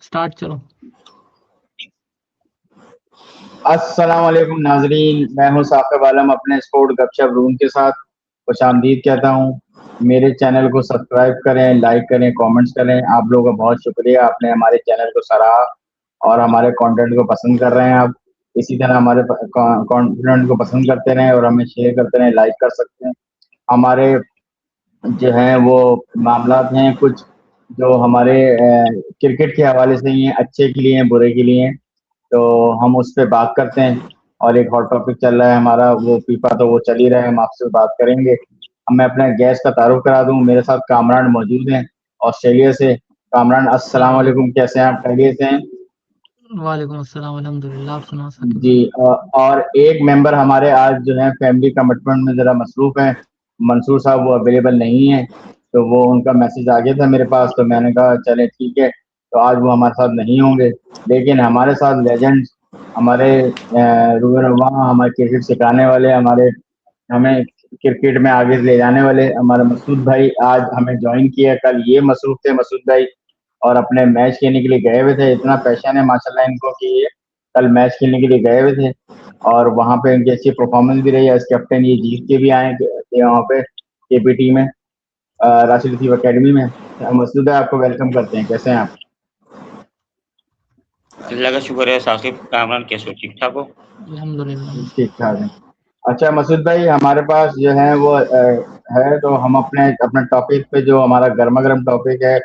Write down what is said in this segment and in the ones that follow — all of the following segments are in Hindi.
स्टार्ट चलो। अस्सलाम वालेकुम नाजरीन, मैं हूं साकिब आलम अपने स्पोर्ट गपशप रूम के साथ खुशामदीद कहता हूं। मेरे चैनल को सब्सक्राइब करें, लाइक करें, कमेंट्स करें। आप लोगों का बहुत शुक्रिया, आपने हमारे चैनल को सराहा और हमारे कंटेंट को पसंद कर रहे हैं। आप इसी तरह हमारे कंटेंट को पसंद करते रहें और हमें शेयर करते रहें, लाइक कर सकते हैं। हमारे जो हैं वो मामलात हैं कुछ जो हमारे क्रिकेट के हवाले से ही हैं, अच्छे के लिए हैं, बुरे के लिए हैं, तो हम उस पे बात करते हैं। और एक हॉट टॉपिक चल रहा है हमारा, वो फीफा, तो वो चल ही रहा है, हम आपसे बात करेंगे। अब मैं अपने गेस्ट का तारुफ करा दूं, मेरे साथ कामरान मौजूद हैं ऑस्ट्रेलिया से। कामरान, अस्सलाम अस्सलाम वालेकुम। वालेकुम, कैसे हैं आप? खैरियत से हैं? वालेकुम अस्सलाम, अल्हम्दुलिल्लाह। आप सुनाओ साकिब जी। भाई। और एक मेंबर हमारे आज जो है फैमिली कमिटमेंट में ज़रा मसरूफ़ हैं, मंसूर साहब, वो अवेलेबल नहीं है। तो वो उनका मैसेज आ गया था मेरे पास, तो मैंने कहा चले ठीक है, तो आज वो हमारे साथ नहीं होंगे। लेकिन हमारे साथ लेजेंड्स, हमारे रूबरुआ, हमारे क्रिकेट सिखाने वाले, हमारे हमें क्रिकेट में आगे ले जाने वाले हमारे मसूद भाई आज हमें ज्वाइन किया। कल ये मसरूफ थे मसूद भाई, और अपने मैच खेलने के लिए गए हुए थे। इतना पैशन है माशाल्लाह इनको कि ये कल मैच खेलने के लिए गए हुए थे और वहां पे इनकी अच्छी परफॉर्मेंस भी रही। एज कैप्टन ये जीत के भी आए वहाँ पे केपीटी में, राशिद लतीफ अकेडमी में। मसूद भाई, आपको वेलकम करते हैं, कैसे हैं आप? अल्लाह का शुक्र है। साकिब, कामरान कैसे हो? ठीक ठाक हो? अल्हम्दुलिल्लाह। ठीक ठाक है। अच्छा मसूद भाई, हमारे पास जो है वो है, तो हम अपने अपने टॉपिक पे, जो हमारा गर्मा गर्म टॉपिक है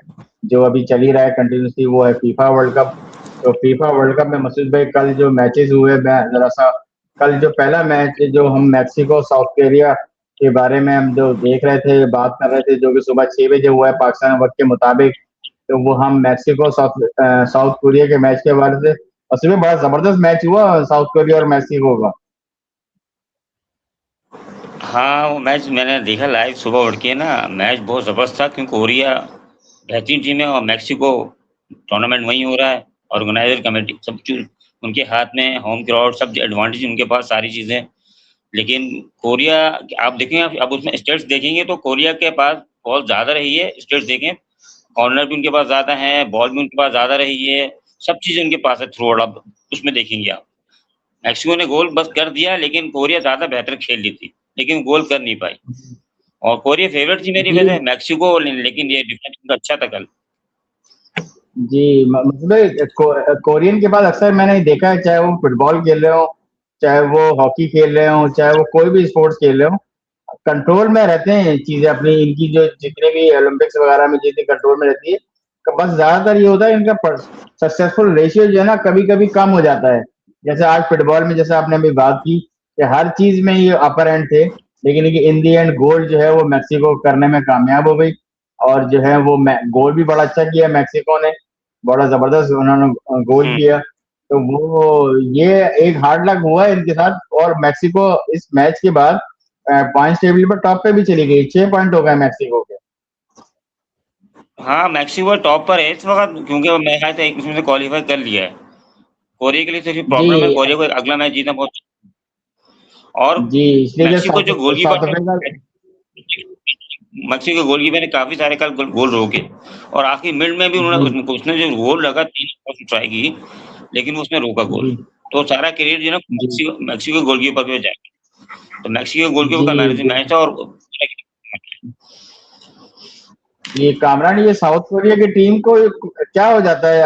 जो अभी चल ही रहा है कंटिन्यूसली, वो है फीफा वर्ल्ड कप। तो फीफा वर्ल्ड कप में मसूद भाई कल जो मैचेस हुए, मैं जरा सा कल जो पहला मैच जो हम मैक्सिको साउथ कोरिया के बारे में हम जो देख रहे थे, बात कर रहे थे, जो कि सुबह 6 बजे हुआ है पाकिस्तान वक्त के मुताबिक। तो वो हम मैक्सिको साउथ कोरिया के मैच के बारे से, उसमें बड़ा जबरदस्त मैच हुआ साउथ कोरिया और मैक्सिको का। हाँ, वो मैच मैंने देखा लाइव सुबह उठ के ना। मैच बहुत ज़बरदस्त था क्योंकि कोरिया बेहतरीन टीम है और मैक्सिको टूर्नामेंट वहीं हो रहा है। ऑर्गेनाइज़र कमेटी सब चीज़ उनके हाथ में है, होम ग्राउंड सब एडवांटेज उनके पास, सारी चीज़ें। लेकिन कोरिया, आप देखें, आप उसमें स्टेट्स देखेंगे तो कोरिया के पास बॉल ज़्यादा रही है। स्टेट्स देखें, कॉर्नर भी उनके पास ज़्यादा है, बॉल भी उनके पास ज़्यादा रही है, सब चीज़ें उनके पास है थ्रू आउट। आप उसमें देखेंगे आप। मैक्सिको ने गोल बस कर दिया, लेकिन कोरिया ज़्यादा बेहतर खेल ली थी, लेकिन गोल कर नहीं पाई। और कोरिया फेवरेट थी मेरी जी वजह मैक्सिको, लेकिन ये डिफेंस उनका अच्छा था कल। जी। मतलब कोरियन के पास अक्सर मैंने देखा है, चाहे वो फुटबॉल खेल रहे हो, चाहे वो हॉकी खेल रहे हो, चाहे वो कोई भी स्पोर्ट्स खेल रहे हो, कंट्रोल में रहते हैं चीजें अपनी। इनकी जो जितने भी ओलंपिक्स वगैरह में जितनी कंट्रोल में रहती है, बस ज्यादातर ये होता है इनका सक्सेसफुल रेशियो जो है ना, कभी कभी कम हो जाता है। जैसे आज फुटबॉल में, जैसे आपने अभी बात की कि हर चीज में ये अपर एंड थे, लेकिन इन दी एंड गोल जो है वो मैक्सिको करने में कामयाब हो गई। और जो है वो गोल भी बड़ा अच्छा किया मैक्सिको ने, बड़ा जबरदस्त उन्होंने गोल हुँ। किया। तो वो ये एक हार्ड लक हुआ है इनके साथ। और मैक्सिको इस मैच के बाद पॉइंट टेबल पर टॉप पे भी चली गई, 6 पॉइंट हो गए मैक्सिको के। हाँ, मैक्सिको टॉप पर है इस वक़्त क्योंकि वो मेरे ख़्याल से उसमें से क्वालीफाई कर लिया है। कोरिया के लिए सिर्फ़ जी प्रॉब्लम है, कोरिया को अगला मैच जीतना बहुत। और जी, इसलिए जो मैक्सिको जो साउथ गोलकीपर अफ्रीका। है, मैक्सिको गोलकीपर ने काफ़ी सारे कल गोल रोके और आखिरी मिनट में भी जी उसने जो गोल लगा 3 ट्राई की, लेकिन उसने रोका गोल। जी तो सारा क्रेडिट जो है ना जी मैक्सिको गोलकीपर पे जाएगा। तो मैक्सिको गोलकीपर जी का मैन ऑफ द मैच था और ये कामरान, ये साउथ कोरिया की टीम को क्या हो जाता है?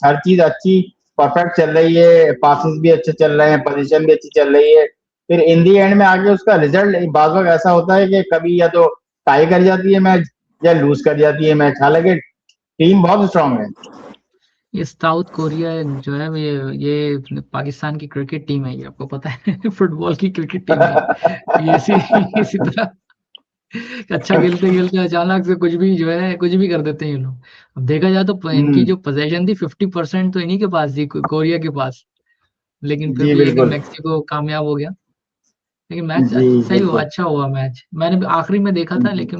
हर चीज अच्छी परफेक्ट चल रही है, पासेस भी अच्छे चल रहे हैं, पोजीशन भी अच्छी चल रही है, फिर इन दी एंड में आगे उसका रिजल्ट बार बार ऐसा होता है कि कभी या तो टाई कर जाती है मैच या लूज कर जाती है मैच, हालांकि टीम बहुत स्ट्रांग है। ये साउथ कोरिया जो है ये पाकिस्तान की क्रिकेट टीम है, ये आपको पता है। फुटबॉल की क्रिकेट टीम नहीं है ये। इसी तरह अच्छा खेलते खेलते अचानक से कुछ भी जो है कुछ भी कर देते हैं ये लोग। अब देखा जाए तो इनकी हम्म। जो पोजीशन थी 50% तो इन्हीं के पास थी, कोरिया के पास। लेकिन फिर जी भी ये कि बिल्कुल। मैक्सिको कामयाब हो गया। लेकिन मैच जी सही हुआ, बिल्कुल। अच्छा हुआ मैच। मैंने भी आखिरी में देखा था, जी। लेकिन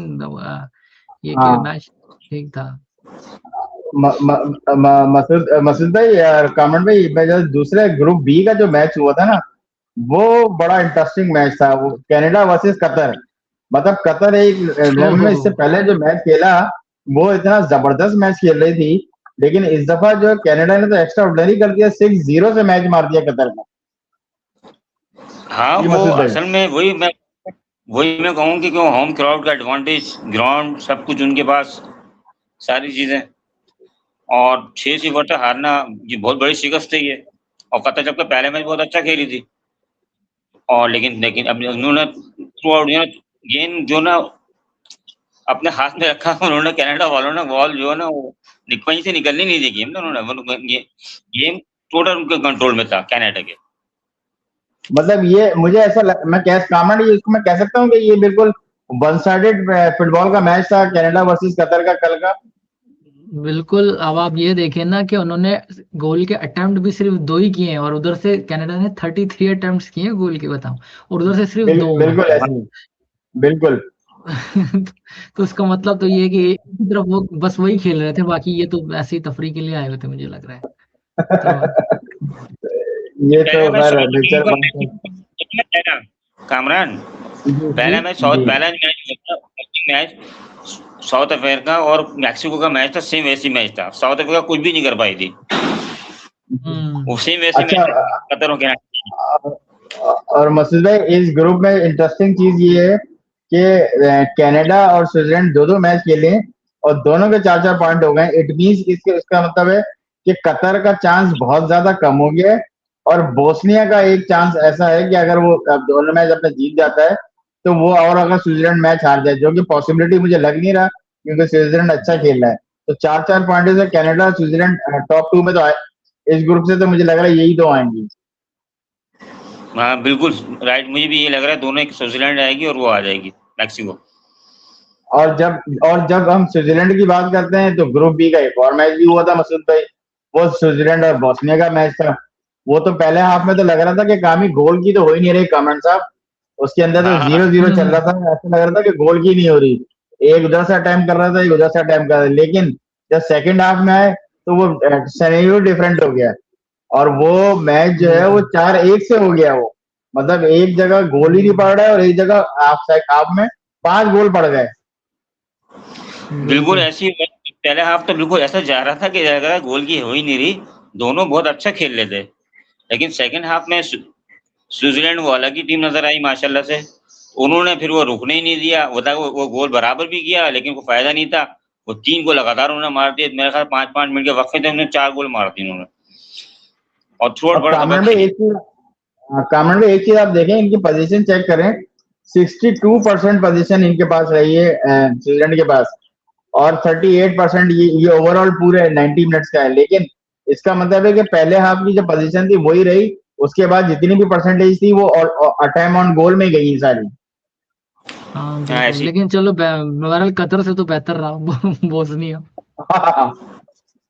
ये कि हाँ। मैच ठीक था। मसूद मसूद भाई और कामन भाई, मैं जो दूसरे ग्रुप बी का जो मैच हुआ था ना, वो बड़ा इंटरेस्टिंग मैच था। वो कनाडा वर्सेस कतर। मतलब कतर एक ओहो। में इससे पहले जो मैच खेला, वो इतना जबरदस्त मैच खेल रही थी। लेकिन इस दफा जो कनाडा ने तो एक्स्ट्रा ऑर्डिनरी कर दिया, 6-0 से मैच मार दिया कतर में। हाँ, जी वो मसूद भाई। असल में वही मैं कहूँ कि क्यों होम क्राउड का एडवांटेज, ग्राउंड सब कुछ उनके पास, सारी चीजें, और 6 से बटा हारना ये बहुत बड़ी शिकस्त है ये। और कतर जबकि पहले मैच बहुत अच्छा खेली थी, और लेकिन लेकिन अब उन्होंने थ्रू आउट गेंद जो ना अपने हाथ में रखा, उन्होंने कनाडा वालों ने बॉल जो है ना वो वहीं से निकलनी नहीं दी गेम ना उन्होंने, गेम टोटल उनके कंट्रोल में था कनाडा के। मतलब ये मुझे ऐसा मैं इसको मैं कह सकता हूँ कि ये बिल्कुल वन साइडेड फुटबॉल का मैच था, कनाडा वर्सेस कतर का कल का। बिल्कुल। अब आप ये देखें ना कि उन्होंने गोल के अटेम्प्ट भी सिर्फ 2 ही किए हैं, और उधर से कनाडा ने 33 अटेम्प्ट्स किए हैं गोल के, बताओ, और उधर से सिर्फ 2। बिल्कुल ऐसे ही, बिल्कुल। तो उसका मतलब तो ये है कि एक ही तरफ वो बस वही खेल रहे थे, बाकी ये तो ऐसे ही तफरी के लिए आए हुए थे, मुझे लग रहा है। तो ये तो पहला मैच खैर साउथ टीम नेचर का बात पहला कामरान, है। जी पहला मैच साउथ अफ्रीका और मैक्सिको का मैच था, सेम वैसी मैच था। साउथ अफ्रीका कुछ भी नहीं कर पाई थी, वो सेम वैसी अच्छा, मैच कतर हो गया। और मसूद भाई इस ग्रुप में इंटरेस्टिंग चीज ये है कि कनाडा और स्विट्जरलैंड दो मैच खेले और दोनों के 4-4 पॉइंट हो गए। इट मींस इसका मतलब है कि कतर का चांस बहुत ज्यादा कम हो गया है, और बोस्निया का एक चांस ऐसा है कि अगर वो दोनों मैच अपने जीत जाता है तो वो, और अगर स्विट्जरलैंड मैच हार जाए, जो कि पॉसिबिलिटी मुझे लग नहीं रहा क्योंकि स्विट्जरलैंड अच्छा खेल रहा है, तो 4-4 पॉइंट से कनाडा और स्विट्जरलैंड टॉप 2 में तो आए। इस ग्रुप से तो मुझे लग रहा है यही दो आएंगी। हाँ बिल्कुल राइट, मुझे भी ये लग रहा है दोनों, एक स्विट्जरलैंड आएगी और वो आ जाएगी मैक्सिको। और जब हम स्विट्जरलैंड की बात करते हैं तो ग्रुप बी का एक और मैच भी हुआ था मसूद भाई, वो स्विट्जरलैंड और बोस्निया का मैच था। वो तो पहले हाफ में तो लग रहा था कि कामी गोल की तो हो ही नहीं रही कामरान साहब, उसके अंदर तो हाँ, 0-0 चल रहा था, ऐसा लग रहा था कि गोल की नहीं हो रही, एक उधर से अटैम्प्ट कर रहा था, एक उधर से अटैम्प्ट कर रहा था। लेकिन जब सेकंड हाफ में आए तो वो सिनेरियो डिफरेंट हो गया, और वो मैच जो है वो 4-1 से हो गया। वो मतलब एक जगह गोल ही नहीं पड़ रहा है और एक जगह हाफ में 5 गोल पड़ गए। बिल्कुल ऐसी पहले हाफ तो बिल्कुल ऐसा जा रहा था कि अगर गोल की हो ही नहीं रही, दोनों बहुत अच्छा खेल रहे थे। लेकिन सेकंड हाफ में स्विट्जरलैंड वो अलग ही टीम नजर आई माशाल्लाह से, उन्होंने फिर वो रुकने ही नहीं दिया, वो गोल बराबर भी किया लेकिन कोई फायदा नहीं था। वो 3 गोल लगातार उन्होंने मार दिए, मेरे ख्याल 5-5 मिनट के वक्त थे, उन्होंने 4 गोल मार दिए उन्होंने, और थ्रू आउट अब बड़ा कामरान जबरदस्त भाई खेली। एक चीज, कामरान भाई एक चीज आप देखें, इनकी पोजीशन चेक करें, 62% पोजीशन इनके पास रही है स्विट्जरलैंड के पास, और 38% ये ओवरऑल पूरे 90 मिनट्स का है। लेकिन इसका मतलब है कि पहले हाफ की जो पोजीशन थी वही रही, उसके बाद जितनी भी परसेंटेज थी वो अटैम्प ऑन गोल में गई सारी। हाँ हाँ बिल्कुल, ऐसी लेकिन चलो बहरहाल कतर से तो बेहतर रहा बोस्निया।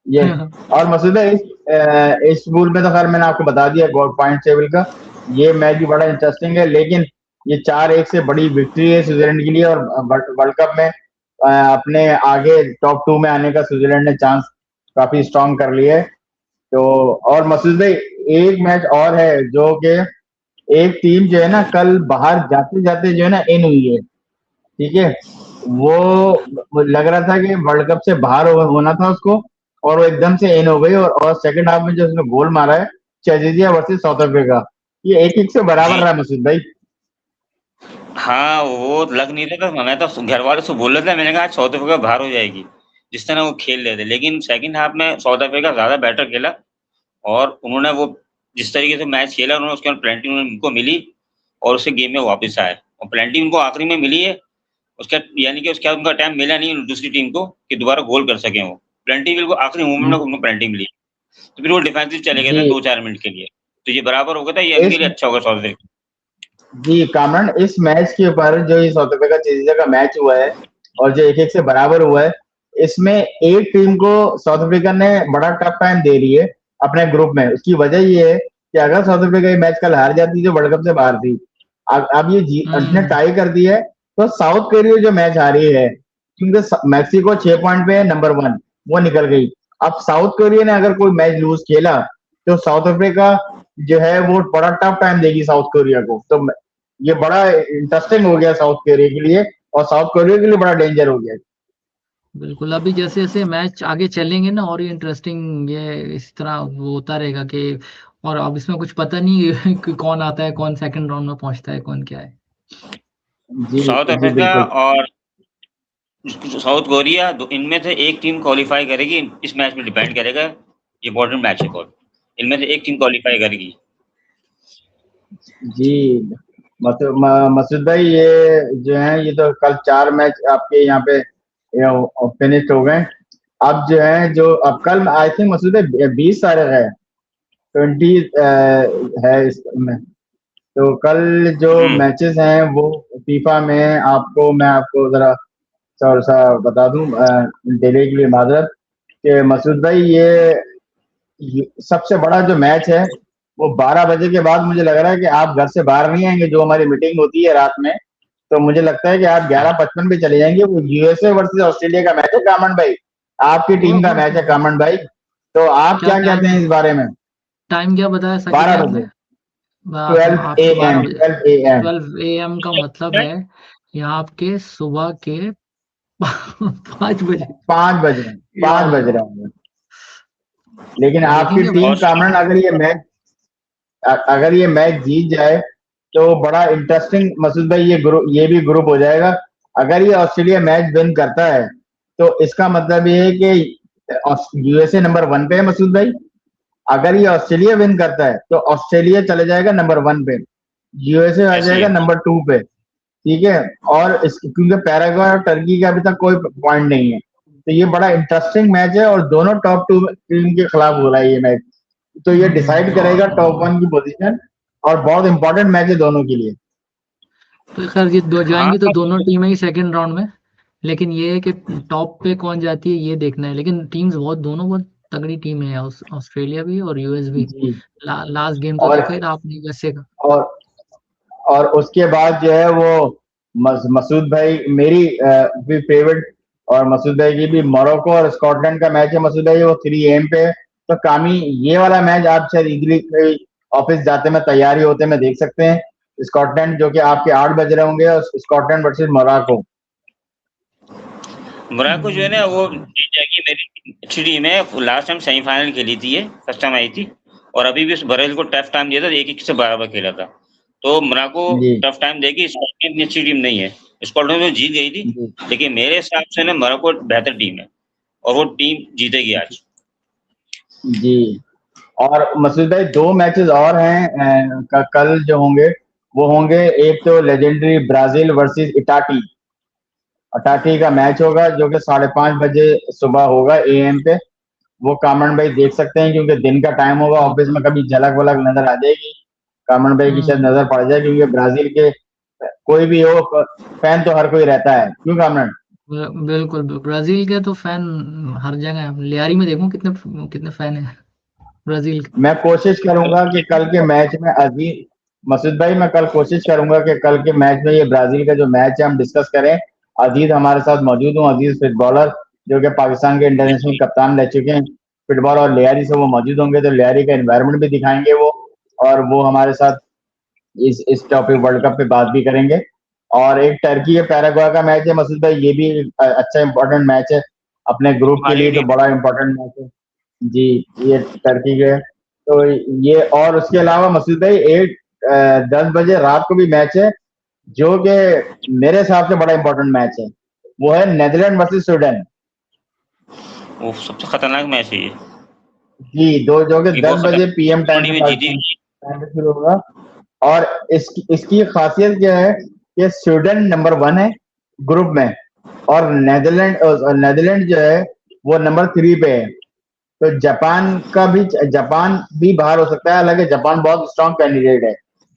ये और मसूद भाई इस पूल में तो खैर मैंने आपको बता दिया पॉइंट टेबल का, ये मैच भी बड़ा इंटरेस्टिंग है। लेकिन ये 4-1 से बड़ी विक्ट्री है स्विट्जरलैंड के लिए, और वर्ल्ड कप में अपने आगे टॉप 2 में आने का स्विट्जरलैंड ने चांस काफी स्ट्रांग कर लिया है। तो और मसूद भाई एक मैच और है जो कि एक टीम जो है ना कल बाहर जाते जाते जो है ना इन हुई है, ठीक है, वो लग रहा था कि वर्ल्ड कप से बाहर होना था उसको, और वो एकदम से इन हो गई, और सेकंड हाफ में जो उसने गोल मारा है, चेजिया वर्सेस साउथ अफ्रीका, ये 1-1 से बराबर जी रहा मसूद भाई। हाँ, वो लग नहीं रहा था, मैं तो घर वालों से बोल रहा था, मैंने कहा आज साउथ अफ्रीका बाहर हो जाएगी, जिस तरह वो खेल रहे थे। लेकिन सेकंड हाफ में साउथ अफ्रीका ज्यादा बेटर खेला, और उन्होंने वो जिस तरीके से मैच खेला, उन्होंने उसके बाद पेनल्टी उनको मिली और उसे गेम में वापस आए, और पेनल्टी उनको आखिरी में मिली है, उसका यानी कि उसके बाद उनका टाइम मिला नहीं दूसरी टीम को कि दोबारा गोल कर सकें वो, पेनल्टी बिल्कुल आखिरी मोमेंट में उनको पेनल्टी मिली, तो फिर वो डिफेंसिव चले गए जी थे 2-4 मिनट के लिए, तो ये बराबर हो गया था, ये उनके इस लिए अच्छा होगा साउथ अफ्रीका। जी कामरान, इस मैच के ऊपर जो ये साउथ अफ्रीका चेजिया का मैच हुआ है और जो 1-1 से बराबर हुआ है, इसमें एक टीम को साउथ अफ्रीका ने बड़ा टफ टाइम दे रही है अपने ग्रुप में। उसकी वजह ये है कि अगर साउथ अफ्रीका ये मैच कल हार जाती तो वर्ल्ड कप से बाहर थी। अब ये ने हम्म। टाई कर दी है, तो साउथ कोरिया जो मैच हारी है, क्योंकि मैक्सिको 6 पॉइंट पे है नंबर 1, वो निकल गई। अब साउथ कोरिया ने अगर कोई मैच लूज खेला तो साउथ अफ्रीका जो है वो बड़ा टफ टाइम देगी साउथ कोरिया को। तो ये बड़ा इंटरेस्टिंग हो गया साउथ कोरिया के लिए, और साउथ कोरिया के लिए बड़ा डेंजर हो गया। बिल्कुल। अभी जैसे जैसे मैच आगे चलेंगे ना और ये इंटरेस्टिंग, ये इस तरह वो होता रहेगा कि, और अब इसमें कुछ पता नहीं है कि कौन आता है, कौन सेकंड राउंड में पहुंचता है, कौन क्या है। जी साउथ जी अफ्रीका बिल्कुल। और साउथ कोरिया, इनमें से एक टीम क्वालिफाई करेगी। इस मैच में डिपेंड करेगा, ये इम्पोर्टेंट मैच है बहुत। इनमें से एक टीम क्वालिफाई करेगी। जी मसूद भाई, ये जो है, ये तो कल 4 मैच आपके यहाँ पे फिनिश हो गए। अब जो है, जो अब कल आई थिंक मसूद भाई 20 तारीख है, 20 है इसमें। तो कल जो हम्म। मैचेस हैं वो फीफा में, आपको मैं आपको जरा थोड़ा सा बता दूं, डिले के लिए माजरत, कि मसूद भाई ये सबसे बड़ा जो मैच है वो 12 बजे के बाद, मुझे लग रहा है कि आप घर से बाहर नहीं आएंगे। जो हमारी मीटिंग होती है रात में, तो मुझे लगता है कि आप 11:55 पे चले जाएंगे। वो यूएसए वर्सेस ऑस्ट्रेलिया का मैच है कामन भाई, आपकी टीम का ओहो, मैच है कामन भाई। तो आप क्या क्या कहते टाइम, हैं इस बारे में? टाइम क्या बताया साकिब बारह आपने? बजे 12 आपके बारह AM बजे 12 AM। 12 AM का मतलब है यहाँ आपके सुबह के 5 बजे। 5 बज रहे हैं, या 5 बज अल्लाह। रहे होंगे। लेकिन तो आपकी देखेंगे भाई। टीम और कामन, अगर ये मैच जीत जाए तो बड़ा इंटरेस्टिंग मसूद भाई, ये भी ग्रुप हो जाएगा। अगर ये ऑस्ट्रेलिया मैच विन करता है तो इसका मतलब ये है कि यूएसए नंबर 1 पे है मसूद भाई। अगर ये ऑस्ट्रेलिया विन करता है तो ऑस्ट्रेलिया चले जाएगा नंबर 1 पे, यूएसए आ ऐसे ही जाएगा है। नंबर 2 पे। ठीक है। और क्योंकि पैराग्वे और टर्की का अभी तक कोई पॉइंट नहीं है, तो ये बड़ा इंटरेस्टिंग मैच है, और दोनों टॉप 2 टीम के खिलाफ हो रहा है ये मैच। तो ये डिसाइड करेगा टॉप 1 की पोजीशन, और बहुत इंपॉर्टेंट मैच है दोनों के लिए। तो खैर ये दो हाँ, जाएंगी तो दोनों टीमें ही सेकंड राउंड में। लेकिन ये है कि टॉप पे कौन जाती है ये देखना है। लेकिन टीम्स बहुत, दोनों बहुत तगड़ी टीम है, ऑस्ट्रेलिया भी और यूएस भी। जी। लास्ट गेम तो और देखा ही था आपने यूएसए का। और और उसके बाद जो है वो मसूद भाई, मेरी भी फेवरेट, और मसूद भाई की भी, मोरक्को और स्कॉटलैंड का मैच है मसूद भाई, वो 3 AM पे है। तो कामी, ये वाला मैच आप शायद इजली ऑफिस जाते में, तैयारी होते में देख सकते हैं। स्कॉटलैंड जो कि आपके 8 बज रहे होंगे, और स्कॉटलैंड वर्सेस मोरक्को। मोरक्को जो है ना वो जीत जाएगी। मेरी अच्छी टीम है, लास्ट टाइम सेमीफाइनल खेली थी, ये फर्स्ट टाइम आई थी। और अभी भी उस ब्राजील को टफ टाइम दिया था, 1-1 से बराबर खेला था। तो मोरक्को जी टफ टाइम देगी। स्कॉटलैंड इतनी अच्छी टीम नहीं है। स्कॉटलैंड तो जीत गई थी, जी लेकिन मेरे हिसाब से ना मोरक्को बेहतर टीम है, और वो टीम जीतेगी आज। जी। और मसूद भाई 2 मैचेस और हैं, कल जो होंगे वो होंगे, एक तो लेजेंडरी ब्राजील वर्सेस इटाटी, अटाटी का मैच होगा, जो कि 5:30 बजे सुबह होगा AM पे। वो कामन भाई देख सकते हैं, क्योंकि दिन का टाइम होगा, ऑफिस बिल्कुल। में कभी झलक वलक नजर आ जाएगी, कामन भाई की शायद हम्म। नजर पड़ जाए, क्योंकि ब्राजील के कोई भी हो, फैन तो हर कोई रहता है, क्यों कामन? बिल्कुल ब्राजील के तो फैन हर जगह है। लियारी में देखो कितने कितने फैन है ब्राजील के। मैं कोशिश करूंगा कि कल के मैच में अजीज, मसूद भाई मैं कल कोशिश करूंगा कि कल के मैच में ये ब्राजील का जो मैच है हम डिस्कस करें। अजीज हमारे साथ मौजूद हूँ, अजीज फुटबॉलर, जो कि पाकिस्तान के इंटरनेशनल कप्तान रह चुके हैं फुटबॉल, और लियारी से वो मौजूद होंगे, तो लियारी का एनवायरनमेंट भी दिखाएंगे वो, और वो हमारे साथ इस टॉपिक वर्ल्ड कप पे बात भी करेंगे। और एक टर्की या पैराग्वे का मैच है मसूद भाई, ये भी अच्छा इंपॉर्टेंट मैच है अपने ग्रुप के हमारी लिए, तो टीम बड़ा इंपॉर्टेंट मैच है। जी। ये टर्की के, तो ये, और उसके अलावा मसूद भाई 10 बजे रात को भी मैच है, जो कि मेरे हिसाब से बड़ा इंपॉर्टेंट मैच है। वो है नेदरलैंड वर्सेस स्वीडन। वो सबसे खतरनाक मैच है ये। जी, दो, जो कि ये दस बहुत बजे खतरनाक, पीएम दोनों टाइम पे, टीमें पाकिस्तान जीतेगी। टाइम पे शुरू होगा। और इसकी खासियत क्या है कि स्वीडन नंबर 1 है ग्रुप में, और नेदरलैंड जो है वो नंबर 3 पे है। तो जापान भी बाहर हो सकता है, हालांकि जापान बहुत स्ट्रांग कैंडिडेट है।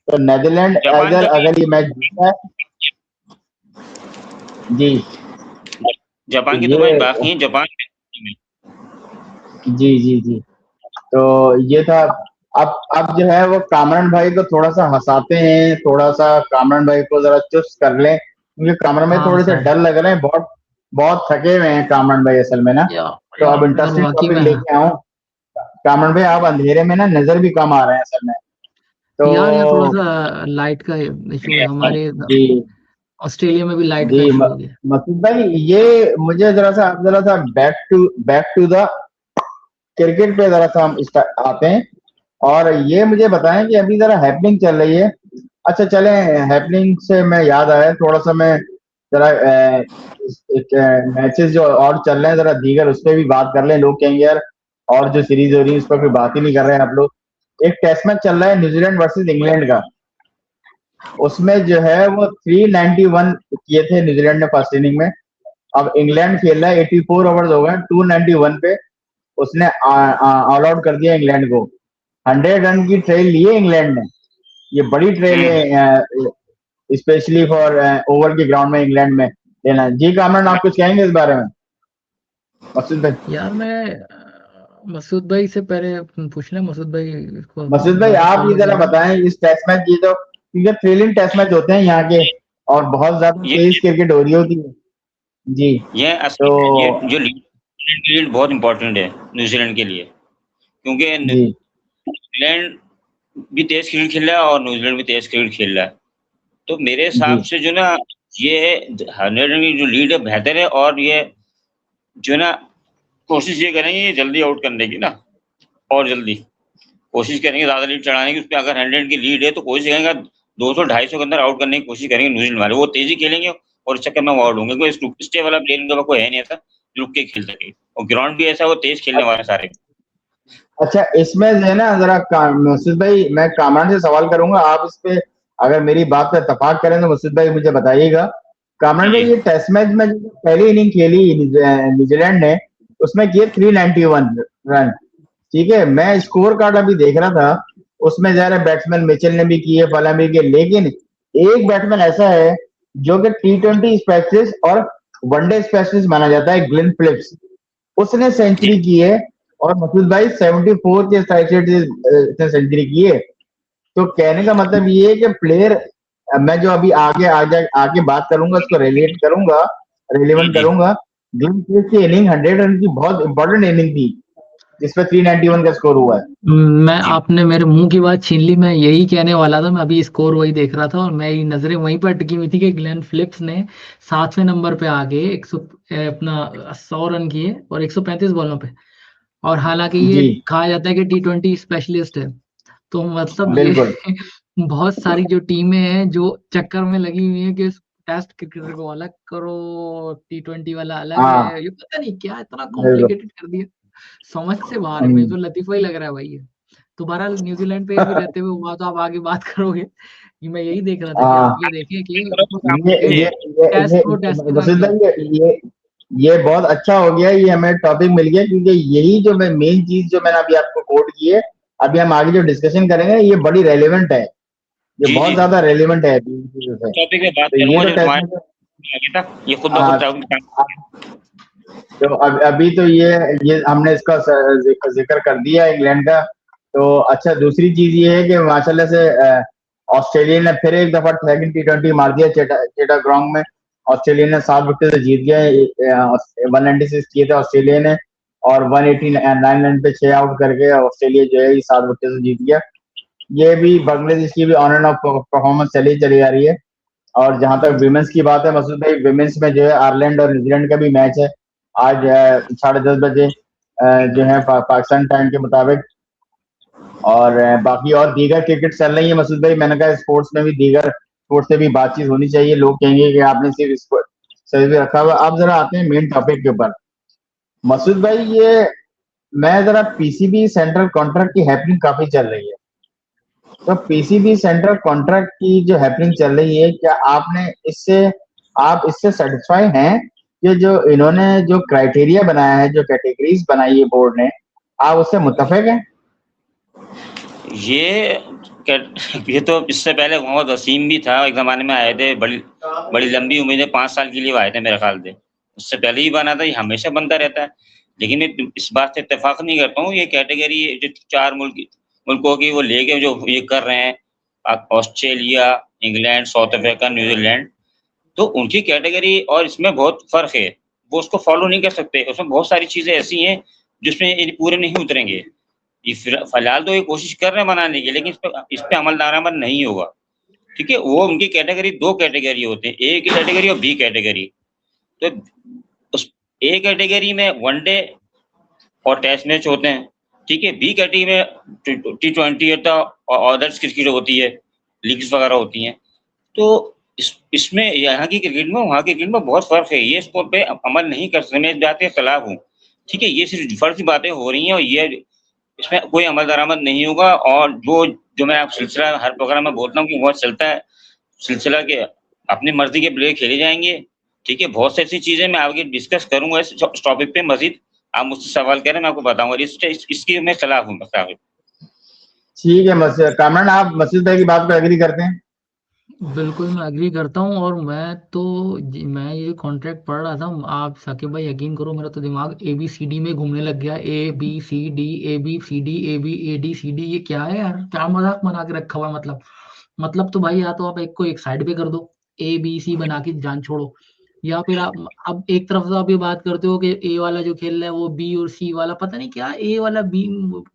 तो नेदरलैंड जापान का भी अगर ये मैच जीतता है। जी। तो जापान की तो मैच ये, बाकी है। जापान में जी जी जी। तो ये था। अब जो है वो कामरान भाई को थोड़ा सा हंसाते हैं, थोड़ा सा कामरान भाई को जरा चुस्त कर लें, क्योंकि कामरान भाई हाँ थोड़े से सर। डर लग रहे हैं, बहुत बहुत थके हुए हैं कामरान भाई असल में ना। या, तो अब यार इंटरेस्टिंग वाकई टॉपिक में। लेके आऊं। कामरान भाई, आप अंधेरे में ना नजर भी कम आ रहे हैं असल में। तो यार यहाँ थोड़ा सा लाइट का इशू है हमारे। जी ऑस्ट्रेलिया में भी लाइट जी मैच शुरू हो गया। मसूद भाई, ये मुझे जरा सा बैक टू द क्रिकेट पे जरा सा हम आते हैं, और ये मुझे बताएं कि अभी जरा हैपनिंग चल रही है। अच्छा चले, हैपनिंग से मैं याद आया थोड़ा सा, मैं जरा मैचेस जो और चल रहे हैं जरा दीगर उस पर भी बात कर लें। लोग कहेंगे यार और जो सीरीज हो रही है उस पर कोई बात ही नहीं कर रहे हैं आप लोग। एक टेस्ट मैच चल रहा है न्यूजीलैंड वर्सेस इंग्लैंड का, उसमें जो है वो 391 किए थे न्यूजीलैंड ने फर्स्ट इनिंग में। अब इंग्लैंड खेल रहा है, 84 ओवर्स हो गए, 291 पे उसने ऑल आउट कर दिया इंग्लैंड को। 100 रन की ट्रेल ली है इंग्लैंड ने, ये बड़ी ट्रेल है स्पेशली फॉर ओवर के ग्राउंड में इंग्लैंड में लेना। जी कामरान, आप कुछ कहेंगे इस बारे में? मसूद भाई, यार मैं मसूद भाई से पहले पूछना, मसूद भाई को मसूद भाई ज्यादा आप सही ये है जरा जवाब। बताएं इस टेस्ट मैच की, तो क्योंकि थ्रिलिंग टेस्ट मैच होते हैं यहाँ के और बहुत ज्यादा ये तेज क्रिकेट हो रही होती है। जी ये तो असल में ये जो लीड बहुत इंपॉर्टेंट है न्यूजीलैंड के लिए, क्योंकि जी इंग्लैंड भी तेज क्रिकेट खेल रहा है और न्यूजीलैंड भी तेज क्रिकेट खेल रहा है। तो मेरे जी हिसाब से जो ना ये 100 रन की जो लीड है बेहतर है, और ये जो है ना कोशिश ये करेंगे ये जल्दी आउट करने की ना, और जल्दी कोशिश करेंगे ज़्यादा लीड चढ़ाने की। उसपे अगर 100 की लीड है तो कोशिश करेंगे 200-250 के अंदर आउट करने की कोशिश करेंगे न्यूजीलैंड वाले। वो तेज़ी खेलेंगे और इस चक्कर में वो आउट होंगे, कोई स्टे वाला प्लेयर उनके पास कोई है नहीं ऐसा जो रुक के खेल सके, और ग्राउंड भी ऐसा है वो तेज़ खेलने वाले हैं सारे। अच्छा, इसमें जो है ना जरा मसूद भाई मैं कामरान से सवाल करूंगा, आप इस पे अगर मेरी बात पे इत्तेफाक करें तो मसूद भाई मुझे बताइएगा। कामरान जी, भाई, जी। ये टेस्ट मैच में जो पहली इनिंग खेली न्यूजीलैंड ने, उसमें किए 391 रन। ठीक है, मैं स्कोर कार्ड अभी देख रहा था, उसमें जरा बैट्समैन मिचेल ने भी किए, फला भी किए, लेकिन एक बैट्समैन ऐसा है जो कि T20 स्पेशलिस्ट और वनडे स्पेशलिस्ट माना जाता है, ग्लेन फिलिप्स, उसने जी, सेंचुरी की है। और मसूद भाई 74 के स्ट्राइक रेट से सेंचुरी की है। तो कहने का मतलब ये है कि प्लेयर, मैं जो अभी आगे बात करूंगा उसको रिलेट करूंगा, जी, रिलेवेंट जी। करूंगा। ग्लेन फिलिप्स की इनिंग 100 रन की बहुत इंपॉर्टेंट इनिंग थी, जिसपे 391 का स्कोर हुआ है। मैं जी, आपने मेरे मुंह की बात छीन ली, मैं यही कहने वाला था। मैं अभी स्कोर वही देख रहा था और मेरी नजरें वहीं पर अटकी हुई थी कि ग्लेन फिलिप्स ने 7वें नंबर पे आके 100 अपना 100 रन किए और 135 बॉलों पे। और हालांकि ये जी कहा जाता है कि T20 स्पेशलिस्ट है, तो मतलब ये बिल्कुल। बहुत सारी जो टीमें हैं जो चक्कर में लगी हुई हैं कि टेस्ट क्रिकेटर को अलग करो, T20 वाला अलग हाँ है, ये पता नहीं क्या इतना बिल्कुल। कॉम्प्लिकेटेड कर दिया, समझ से बाहर है। मुझे तो लतीफा ही लग रहा है भाई ये। तो बहरहाल न्यूजीलैंड पे भी रहते हुए हुआ तो आप आगे बात करोगे, कि मैं यही देख रहा था कि आप हाँ ये देखें कि ये ये ये ये टेस्ट को टेस्ट की तरह वसुंधरा खेल। भाई, ये बहुत अच्छा हो गया, ये हमें टॉपिक मिल गया, क्योंकि यही जो मैं मेन चीज जो मैंने अभी आपको कोट की है, अभी हम आगे जो डिस्कशन करेंगे ये बड़ी रेलेवेंट है, ये जी, बहुत जी। ज्यादा रेलेवेंट है अभी इन चीजों से। टॉपिक पे बात तो ये करूँगा तो जो टेस्ट तुम्हारे में आगे था, ये खुद ब खुद हाँ, तो अभी तो ये हमने इसका जिक्र कर दिया इंग्लैंड का। तो अच्छा, दूसरी चीज ये है कि माशाल्लाह से ऑस्ट्रेलिया ने फिर एक दफा सेकंड T20 मार दिया चेटा ग्राउंड में। ऑस्ट्रेलिया ने 7 विकेट से जीत गया, 196 किए थे ऑस्ट्रेलिया ने, और 189 रन पे 6 आउट करके ऑस्ट्रेलिया जो है 7 विकेट से जीत गया। ये भी बांग्लादेश की भी ऑन एंड ऑफ परफॉर्मेंस चली जा रही है। और जहां तक विमेंस की बात है मसूद भाई, विमेंस में जो है आयरलैंड और न्यूजीलैंड का भी मैच है आज 10:30 बजे जो है पाकिस्तान टाइम के मुताबिक। और बाकी और दीगर क्रिकेट चल रही है मसूद भाई। मैंने कहा स्पोर्ट्स में भी दीगर स्पोर्ट्स से भी बातचीत होनी चाहिए, लोग कहेंगे कि आपने सिर्फ सही भी रखा हुआ। आप जरा आते हैं मेन टॉपिक के ऊपर मसूद भाई। ये मैं जरा पीसीबी सेंट्रल कॉन्ट्रैक्ट की हैपनिंग काफी चल रही है, तो पीसीबी सेंट्रल कॉन्ट्रैक्ट की जो हैपनिंग चल रही है, क्या आप इससे सेटिस्फाई हैं कि जो इन्होंने जो क्राइटेरिया बनाया है, जो कैटेगरीज बनाई है बोर्ड ने, आप उससे मुत्तफिक हैं? ये ये तो इससे पहले मोहम्मद वसीम भी था, एक ज़माने में आए थे, बड़ी बड़ी लंबी उम्मीदें 5 साल के लिए वो आए थे मेरे ख़्याल से। उससे पहले ही बना था, ये हमेशा बनता रहता है। लेकिन मैं इस बात से इत्तेफ़ाक नहीं करता हूँ, ये कैटेगरी जो 4 मुल्कों की वो लेके जो ये कर रहे हैं, Australia, England, south Africa, New Zealand, तो उनकी कैटेगरी और इसमें बहुत फ़र्क है। वो उसको फ़ॉलो नहीं कर सकते, उसमें बहुत सारी चीज़ें ऐसी हैं जिसमें ये पूरे नहीं उतरेंगे। ये फिलहाल तो ये कोशिश कर रहे हैं बनाने की, लेकिन इस पे अमल दरामद नहीं होगा। ठीक है, वो उनकी कैटेगरी 2 कैटेगरी होते हैं, ए कैटेगरी और बी कैटेगरी। तो उस ए कैटेगरी में वनडे और टेस्ट मैच होते हैं, ठीक है। बी कैटेगरी में T20 होता और अदर्स क्रिकेट होती है, लीग्स वगैरह होती हैं। तो इसमें यहाँ की क्रिकेट में वहाँ की क्रिकेट में बहुत फ़र्क है। ये स्पोर्ट पे अमल नहीं कर सकते, मैं इस बात के खिलाफ हूँ, ठीक है। ये सिर्फ फर्जी बातें हो रही हैं और ये इसमें कोई अमल दरामद नहीं होगा। और जो मैं आप सिलसिला हर प्रोग्राम में बोलता हूँ कि वो चलता है, सिलसिला के अपनी मर्जी के प्लेयर खेले जाएंगे, ठीक है। बहुत सी ऐसी चीजें मैं आगे डिस्कस करूंगा इस टॉपिक पे मजीद। आप मुझसे सवाल करें, मैं आपको बताऊंगा। इसकी मैं खिलाफ हूँ। ठीक है कामरान, आप मसूद भाई की बात पे एग्री करते हैं? बिल्कुल मैं एग्री करता हूँ। और मैं ये कॉन्ट्रैक्ट पढ़ रहा था, आप साकिब भाई यकीन करो मेरा तो दिमाग ABCD में घूमने लग गया। ABCD ABCD ABADCD, ये क्या है यार, क्या मजाक बना के रखा हुआ है। मतलब तो भाई या तो आप एक को एक साइड पे कर दो, ABC बना के जान छोड़ो, या फिर आप अब एक तरफ तो आप ये बात करते हो कि ए वाला जो खेल रहा है वो B और C वाला पता नहीं क्या, ए वाला B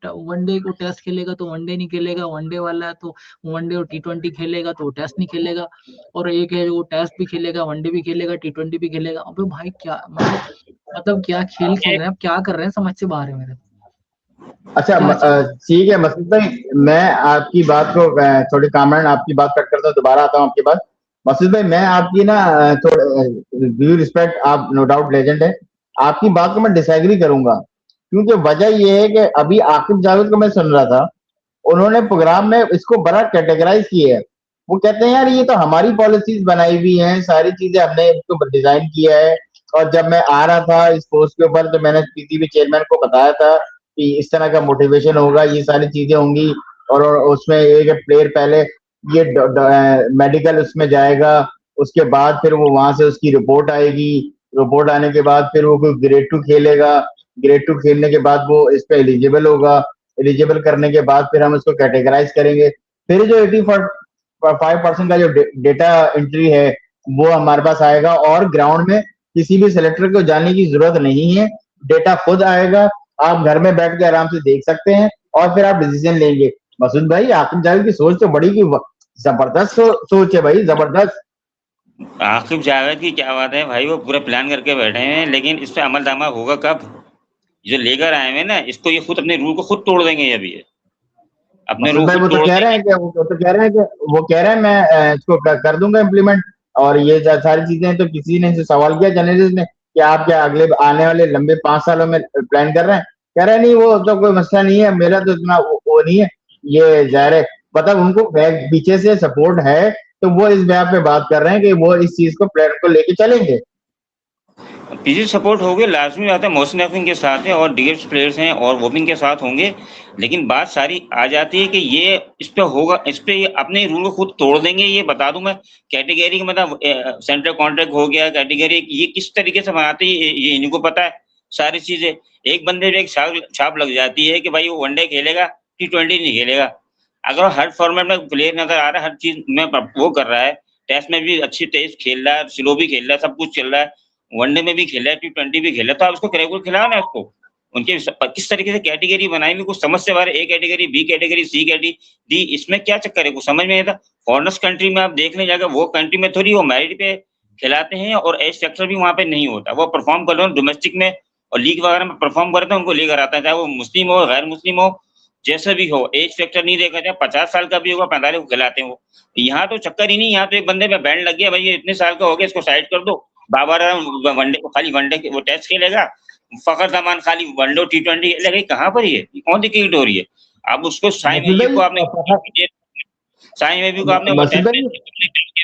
वनडे को टेस्ट खेलेगा तो वनडे नहीं खेलेगा, वनडे वाला तो वनडे और T20 खेलेगा तो टेस्ट नहीं खेलेगा, और एक है जो टेस्ट भी खेलेगा वनडे भी खेलेगा T20 भी खेलेगा। अबे भाई क्या मतलब क्या खेल खेल रहे हैं, आप क्या कर रहे हैं, समझ से बाहर है मेरे। अच्छा क्या ठीक है मसूद भाई, मैं आपकी बात को थोड़ी कामरान आपकी बात कट करता हूँ, दोबारा आता हूँ आपके पास। मसूद भाई, मैं आपकी ना थोड़ा ड्यू रिस्पेक्ट, आप नो डाउट लेजेंड है, आपकी बात को मैं डिसएग्री करूंगा। क्योंकि वजह ये है कि अभी आकिब जावेद को मैं सुन रहा था, उन्होंने प्रोग्राम में इसको बड़ा कैटेगराइज किया है। वो कहते हैं यार ये तो हमारी पॉलिसीज बनाई हुई हैं, सारी चीजें हमने इसको डिजाइन किया है। और जब मैं आ रहा था इस पोस्ट के ऊपर तो मैंने पीसीबी चेयरमैन को बताया था कि इस तरह का मोटिवेशन होगा, ये सारी चीजें होंगी। और उसमें एक प्लेयर पहले ये मेडिकल उसमें जाएगा, उसके बाद फिर वो वहां से उसकी रिपोर्ट आएगी, रिपोर्ट आने के बाद फिर वो कोई ग्रेड 2 खेलेगा, ग्रेड 2 खेलने के बाद वो इस पे एलिजिबल होगा, एलिजिबल करने के बाद फिर हम इसको कैटेगराइज करेंगे। फिर जो 85% का जो डेटा एंट्री है वो हमारे पास आएगा, और ग्राउंड में किसी भी सेलेक्टर को जाने की जरूरत नहीं है, डेटा खुद आएगा, आप घर में बैठ के आराम से देख सकते हैं और फिर आप डिसीजन लेंगे। मसूद भाई, आकिब जावेद की सोच तो बड़ी की जबरदस्त सोच है भाई, जबरदस्त। आकिब जावेद की क्या बात है भाई, वो पूरा प्लान करके बैठे हैं, लेकिन इस पे अमल दरामद होगा कब? जो लेकर आए हैं ना, इसको ये खुद अपने रूल को खुद तोड़ देंगे। ये अभी अपने मसूद रूल भाई खुद वो तो तोड़ कह रहे देंगे। हैं कि वो कह रहे हैं मैं इसको कर दूंगा इम्प्लीमेंट। और ये सारी चीजें, तो किसी ने से सवाल किया जर्नलिस्ट ने कि आप क्या अगले आने वाले लंबे 5 सालों में प्लान कर रहे हैं? कह रहे हैं नहीं, वो तो कोई मसला नहीं है, मेरा तो इतना वो नहीं है। ये जाहिर है, मतलब उनको पीछे से सपोर्ट है, तो वो इस बात पे बात कर रहे हैं कि वो इस चीज को प्लान को लेके चलेंगे। पीछे सपोर्ट होगे, लाजमी बात है। मोहसिन नकवी के साथ है और डीएस प्लेयर्स हैं और वोबिंग के साथ होंगे। लेकिन बात सारी आ जाती है कि ये इस पे होगा, इस पे ये अपने रूल को खुद तोड़ देंगे। ये बता दूं मैं, कैटेगरी का मतलब सेंट्रल कॉन्ट्रैक्ट हो गया, कैटेगरी ये किस तरीके से बनाते हैं ये इन्हीं को पता है सारी चीजें। एक बंदे पे एक छाप लग जाती है कि भाई वो वनडे खेलेगा, T20 नहीं खेलेगा। अगर हर फॉर्मेट में प्लेयर नजर आ रहा है, हर चीज में वो कर रहा है, टेस्ट में भी अच्छी टेस्ट खेल रहा है, स्लो भी खेल रहा है, सब कुछ चल रहा है, वनडे में भी खेला है, T20 भी खेला, तो आप उसको क्रेडिट खिलाओ ना उसको। उनके किस तरीके से कैटेगरी बनाई हुई, कुछ समझ से बाहर। A category, B category, C category, D, इसमें क्या चक्कर है? कुछ समझ में नहीं आता। फॉरेनर्स कंट्री में आप देखने जाकर, वो कंट्री में थोड़ी वो मेरिट पे खिलाते हैं और एज फैक्टर भी वहां पे नहीं होता। वो परफॉर्म कर रहे हो डोमेस्टिक में और लीग वगैरह में परफॉर्म करते हैं, उनको लेकर आता है, चाहे वो मुस्लिम हो गैर मुस्लिम हो, जैसे भी हो। एज फैक्टर नहीं देखा जाए, 50 साल का भी होगा, 45 को खिलाते हैं वो। यहाँ तो चक्कर ही नहीं। यहाँ तो एक बंदे पे बैंड लग गया, भाई ये इतने साल का हो गया, इसको साइड कर दो। बाबर वनडे को खाली वनडे वो टेस्ट खेलेगा, फखर जमान खाली वनडे T20 खेलेगा। कहाँ पर ये कौन सी क्रिकेट हो रही है? अब उसको साई मसूद मेबी को आपने भाई, साई मेबी को आपने वो मसूद टेस्ट भाई,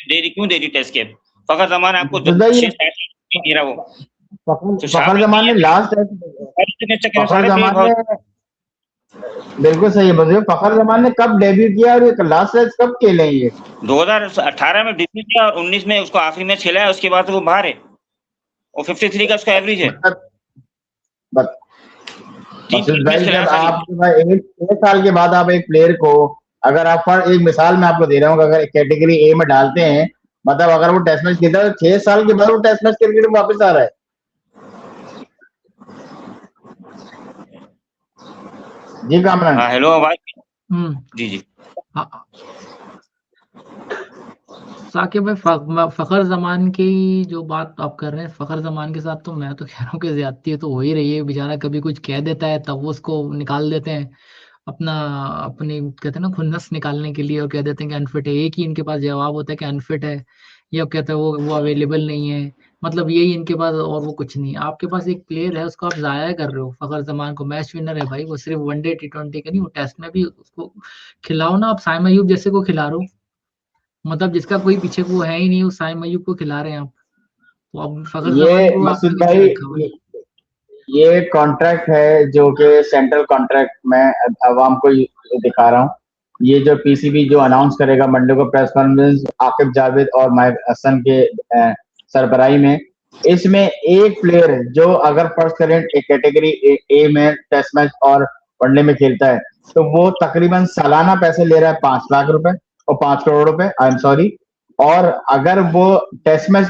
दे दी, क्यों दे दी टेस्ट कैप? फखर जमान आपको मसूद भाई, 6-7 नहीं दे रहा वो, तो छाप फखर लग जमान गई ने है। लास्ट चक्कर में फखर सारे प्लेयर जमान बहुत। ने बिल्कुल सही है मसूद। फखर जमान ने कब डेब्यू किया और ये लास्ट मैच कब खेले हैं ये? 2018 में डिब्यू किया और 19 में उसको आखिरी मैच खेला है, उसके बाद वो बाहर है। और 53 का उसका एवरेज है, मतलब तीन मसूद टेस्ट मैच भाई, खेला है जब खाली। आप एक साल के बाद आप एक प्लेयर को, अगर आप पर एक मिसाल मैं आपको दे रहा हूँ, अगर कैटेगरी ए में डालते हैं, मतलब अगर वो टेस्ट मैच खेलता है तो 6 साल के बाद वो टेस्ट मैच क्रिकेट में वापस आ रहा है। जी कामरान। हाँ हेलो आवाज। हम्म। जी जी। हाँ, साकिब भाई, फखर जमान की जो बात आप कर रहे हैं, फखर जमान के साथ तो मैं तो कह रहा हूँ कि ज्यादती तो हो ही रही है। बेचारा कभी कुछ कह देता है तब वो उसको निकाल देते हैं अपना, अपनी कहते हैं ना खुन्नस निकालने के लिए, और कह देते हैं कि अनफिट है। एक ही इनके पास जवाब होता है कि अनफिट है, या कहते हैं वो अवेलेबल नहीं है। मतलब यही इनके पास, और वो कुछ नहीं। आपके पास एक प्लेयर है, उसको आप जाया कर रहे हो। फखर जमान को मैच विनर है भाई, वो सिर्फ वनडे T20 का नहीं, वो टेस्ट में भी उसको खिलाओ ना। आप साइम अयूब जैसे को खिला रहे हो, मतलब जिसका कोई पीछे को है ही नहीं, उस साइम अयूब को खिला रहे हैं आप। तो अब फखर ये जमान को आपने मसूद नीचे भाई, रखा हुआ है। ये कॉन्ट्रैक्ट है जो कि सेंट्रल कॉन्ट्रैक्ट मैं अवाम को दिखा रहा हूँ। ये जो पीसीबी जो अनाउंस करेगा मंडे को प्रेस कॉन्फ्रेंस, आकिब जावेद और माइक हसन के सरबराही में, इसमें एक प्लेयर जो अगर फर्स्ट करें एक कैटेगरी ए में टेस्ट मैच और वनडे में खेलता है, तो वो तकरीबन सालाना पैसे ले रहा है 5 लाख रुपए और 5 करोड़ रुपए, आई एम सॉरी। और अगर वो टेस्ट मैच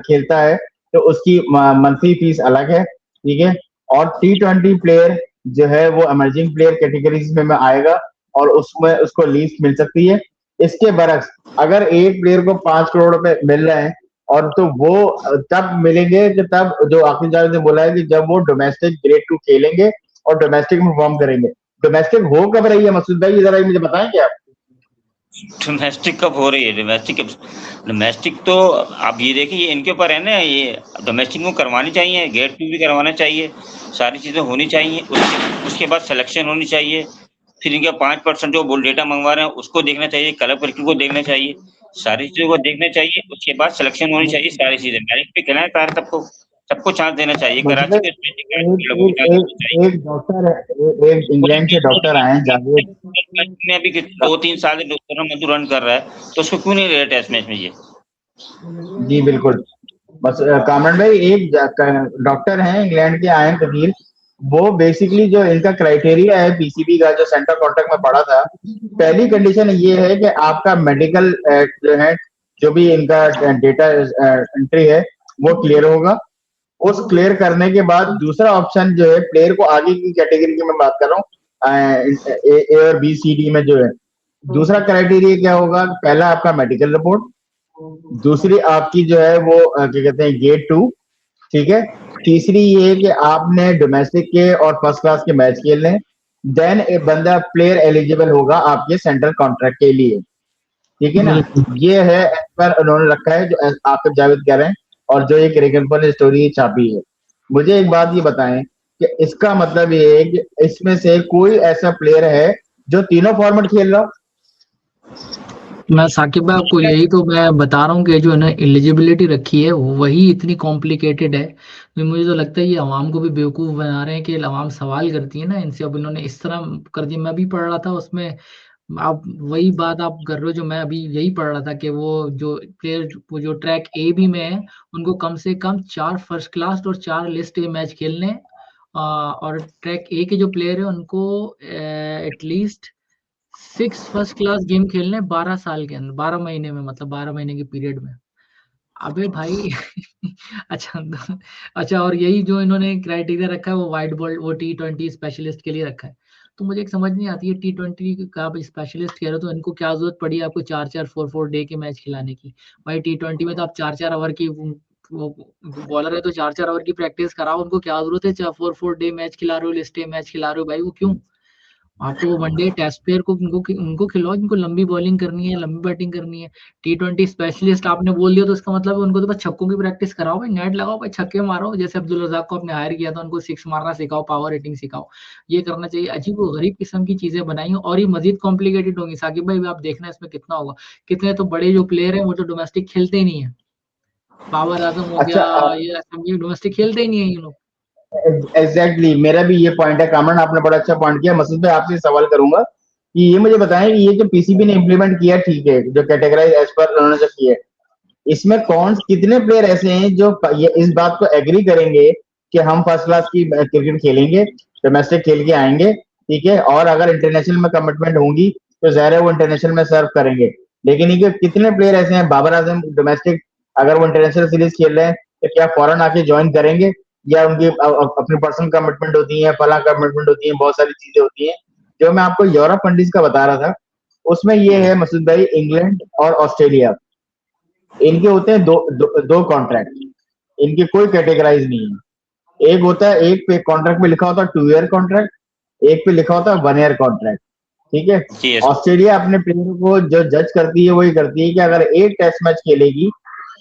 खेलता है तो उसकी मंथली फीस अलग है, ठीक है। और T20 प्लेयर जो है वो इमर्जिंग प्लेयर कैटेगरीज में आएगा और उसमें उसको लीस्ट मिल सकती है। इसके बरक्स अगर एक प्लेयर को 5 करोड़ रुपए मिल रहे हैं, और तो वो तब मिलेंगे कि तब जो आकिब जावेद ने बोला है कि जब वो डोमेस्टिक ग्रेड 2 खेलेंगे और डोमेस्टिक में परफॉर्म करेंगे। डोमेस्टिक हो कब रही है मसूद भाई, जरा मुझे बताएं क्या? डोमेस्टिक कब हो रही है? डोमेस्टिक तो आप ये देखिए, ये इनके ऊपर है ना। ये डोमेस्टिक को करवानी चाहिए, गेट 2 भी करवाना चाहिए, सारी चीज़ें होनी चाहिए। उसके बाद सिलेक्शन होनी चाहिए। फिर इनका 5% जो बोल डेटा मंगवा रहे हैं उसको देखना चाहिए, क्लब क्रिकेट को देखना चाहिए, सारी चीज़ों को देखना चाहिए। उसके बाद सिलेक्शन होनी चाहिए, सारी चीज़ें मेरिट पे खिलाएं सारे, सबको चांस देना चाहिए। मसूद कराची भाई, के लोगों को एक चांस एक देना चाहिए। एक डॉक्टर है, एक इंग्लैंड से डॉक्टर आए हैं जावेद। में अभी 2-3 साल से डॉक्टर मधु रन कर रहा है, तो उसको क्यों नहीं रहे टेस्ट मैच में ये? जी बिल्कुल। बस कामरान भाई, एक डॉक्टर हैं इंग्लैंड के आए हैं कबीर। वो बेसिकली जो इनका क्राइटेरिया है पीसीबी का, जो सेंट्रल कॉन्ट्रैक्ट में पड़ा था, पहली कंडीशन ये है कि आपका मेडिकल जो है, जो भी इनका डेटा एंट्री है, वो क्लियर होगा। उस क्लियर करने के बाद दूसरा ऑप्शन जो है, प्लेयर को आगे की कैटेगरी की मैं बात कर रहा हूँ, ए और बी सी डी में जो है, दूसरा क्राइटेरिया क्या होगा? पहला आपका मेडिकल रिपोर्ट, दूसरी आपकी जो है वो क्या कहते हैं गेट 2, ठीक है। तीसरी ये है कि आपने डोमेस्टिक के और फर्स्ट क्लास के मैच खेलने, देन एक बंदा प्लेयर एलिजिबल होगा आपके सेंट्रल कॉन्ट्रैक्ट के लिए, ठीक है ना। बिल्कुल। ये है एज पर उन्होंने रखा है, जो आकिब जावेद कह रहे हैं, और जो एक रिकम्पन ने स्टोरी छापी है। मुझे एक बात ये बताएं कि इसका मतलब ये है कि इसमें से कोई ऐसा प्लेयर है जो तीनों फॉर्मेट खेल रहा हो? मैं साकिब भाई आपको यही तो मैं बता रहा हूँ कि जो है ना एलिजिबिलिटी रखी है वही इतनी कॉम्प्लिकेटेड है। तो मुझे तो लगता है ये आवाम को भी बेवकूफ़ बना रहे हैं कि आवाम सवाल करती है ना इनसे। अब इन्होंने इस तरह कर दिया। मैं भी पढ़ रहा था उसमें, आप वही बात आप कर रहे हो जो मैं अभी यही पढ़ रहा था कि वो जो प्लेयर, वो जो ट्रैक ए बी में है, उनको कम से कम 4 फर्स्ट क्लास और 4 लिस्ट ए मैच खेलने हैं। और ट्रैक ए के जो प्लेयर है उनको एटलीस्ट 6 फर्स्ट क्लास गेम खेलने 12 साल के अंदर, 12 महीने में, मतलब 12 महीने के पीरियड में। अबे भाई अच्छा अच्छा, और यही जो इन्होंने क्राइटेरिया रखा है वो वाइट बॉल, वो T20 स्पेशलिस्ट के लिए रखा है। तो मुझे एक समझ नहीं आती है, T20 का आप स्पेशलिस्ट कह रहे हो तो इनको क्या जरूरत पड़ी है आपको 4-4 4-4 डे के मैच खिलाने की? भाई T20 में तो आप 4-4 ओवर की वो बॉलर है तो 4-4 ओवर की प्रैक्टिस कराओ। उनको क्या जरूरत है 4-4 डे मैच खिला रहे हो, लिस्ट ए मैच खिला रहे हो भाई? वो क्यों? आप तो वो वनडे टेस्ट प्लेयर को उनको उनको खिलाओ जिनको लंबी बॉलिंग करनी है, लंबी बैटिंग करनी है। T20 स्पेशलिस्ट आपने बोल दिया तो इसका मतलब है उनको तो बस छक्कों की प्रैक्टिस कराओ भाई, नेट लगाओ भाई, छक्के मारो। जैसे अब्दुल रजाक को आपने हायर किया था, उनको सिक्स मारना सिखाओ, पावर हिटिंग सिखाओ। ये करना चाहिए। अजीब व गरीब किस्म की चीजें बनाई हैं और ये मजीद कॉम्प्लिकेटेड होंगी। साकिब भाई आप देखना इसमें कितना होगा। कितने तो बड़े जो प्लेयर हैं वो तो डोमेस्टिक खेलते ही नहीं है। बाबर आजम हो अच्छा, गया, ये समझिए डोमेस्टिक खेलते ही नहीं है ये लोग। एग्जैक्टली मेरा भी ये पॉइंट है कामरान, आपने बड़ा अच्छा पॉइंट किया। मसूद भाई, आपसे सवाल करूंगा कि ये मुझे बताएं कि ये जो पीसीबी ने इम्प्लीमेंट किया, ठीक है, जो कैटेगराइज एज पर उन्होंने जो किया है, इसमें कौन कितने प्लेयर ऐसे हैं जो ये इस बात को एग्री करेंगे कि हम फर्स्ट क्लास की क्रिकेट खेलेंगे, डोमेस्टिक खेल के आएंगे, ठीक है, और अगर इंटरनेशनल में कमिटमेंट होंगी तो जाहिर है वो इंटरनेशनल में सर्व करेंगे। लेकिन ये कितने प्लेयर ऐसे हैं, बाबर आजम डोमेस्टिक अगर वो इंटरनेशनल सीरीज खेल रहे हैं तो क्या फौरन आके ज्वाइन करेंगे, या उनकी अपनी पर्सनल कमिटमेंट होती है, फला कमिटमेंट होती है, बहुत सारी चीजें होती हैं। जो मैं आपको यूरोप कंट्रीज का बता रहा था, उसमें ये है मसूद भाई, इंग्लैंड और ऑस्ट्रेलिया, इनके होते हैं दो कॉन्ट्रैक्ट, इनके कोई कैटेगराइज नहीं है। एक होता है, एक पे कॉन्ट्रैक्ट में लिखा होता है 2 ईयर कॉन्ट्रैक्ट, एक पे लिखा होता है 1 ईयर कॉन्ट्रैक्ट। ठीक है। जी ऑस्ट्रेलिया अपने प्लेयर को जो जज करती है वही करती है कि अगर एक टेस्ट मैच खेलेगी,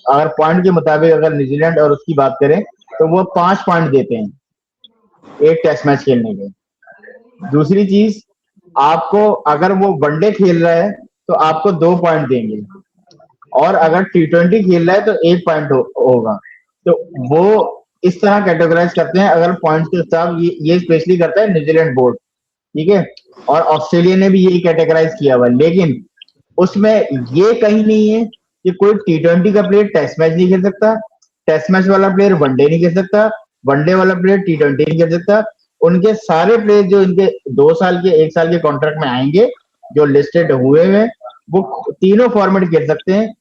अगर पॉइंट के मुताबिक अगर न्यूजीलैंड और उसकी बात करें तो वो 5 पॉइंट देते हैं एक टेस्ट मैच खेलने के। दूसरी चीज, आपको अगर वो वनडे खेल रहा है तो आपको 2 पॉइंट देंगे, और अगर T20 खेल रहा है तो 1 पॉइंट होगा। तो वो इस तरह कैटेगराइज करते हैं अगर पॉइंट्स के हिसाब, ये स्पेशली करता है न्यूजीलैंड बोर्ड। ठीक है। और ऑस्ट्रेलिया ने भी यही कैटेगराइज किया हुआ, लेकिन उसमें ये कहीं नहीं है कि कोई T20 का प्लेयर टेस्ट मैच नहीं खेल सकता, टेस्ट मैच वाला प्लेयर वनडे नहीं खेल सकता, वनडे वाला प्लेयर T20 नहीं खेल सकता। उनके सारे प्लेयर जो इनके 2 साल के 1 साल के कॉन्ट्रैक्ट में आएंगे, जो लिस्टेड हुए हैं, वो तीनों फॉर्मेट खेल सकते हैं।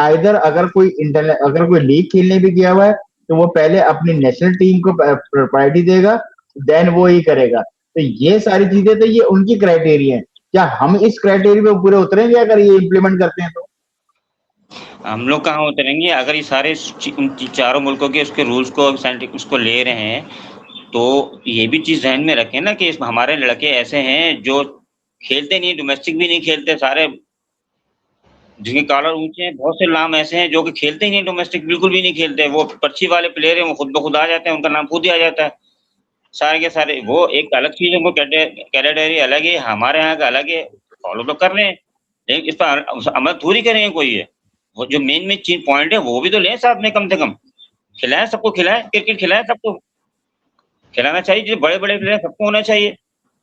आइदर अगर कोई लीग खेलने भी गया हुआ है तो वो पहले अपनी नेशनल टीम को प्रायोरिटी देगा, देन वो ही करेगा। तो ये सारी चीजें, तो ये उनकी क्राइटेरिया है। क्या हम इस क्राइटेरिया पे पूरे उतरेंगे अगर ये इम्प्लीमेंट करते हैं तो? हम लोग कहाँ उतरेंगे अगर ये सारे चारों मुल्कों के उसके रूल्स को उसको ले रहे हैं, तो ये भी चीज ध्यान में रखें ना कि हमारे लड़के ऐसे हैं जो खेलते नहीं, डोमेस्टिक भी नहीं खेलते, सारे जिनके कॉलर ऊंचे हैं, बहुत से नाम ऐसे हैं जो कि खेलते ही नहीं, डोमेस्टिक बिल्कुल भी नहीं खेलते। वो पर्ची वाले प्लेयर हैं, वो खुद ब खुद आ जाते हैं, उनका नाम खुद ही आ जाता है सारे के सारे। वो एक अलग चीज है, उनको कैटेगरी अलग है, हमारे यहाँ का अलग है, फॉलो तो कर रहे हैं, लेकिन इस पर अमल थोड़ी करेंगे कोई है। वो जो मेन चीज पॉइंट है वो भी तो लें साथ में, कम से कम खिलाएं, सबको खिलाएं, क्रिकेट खिलाएं, सबको खिलाना चाहिए, जो बड़े बड़े प्लेयर सबको होना चाहिए,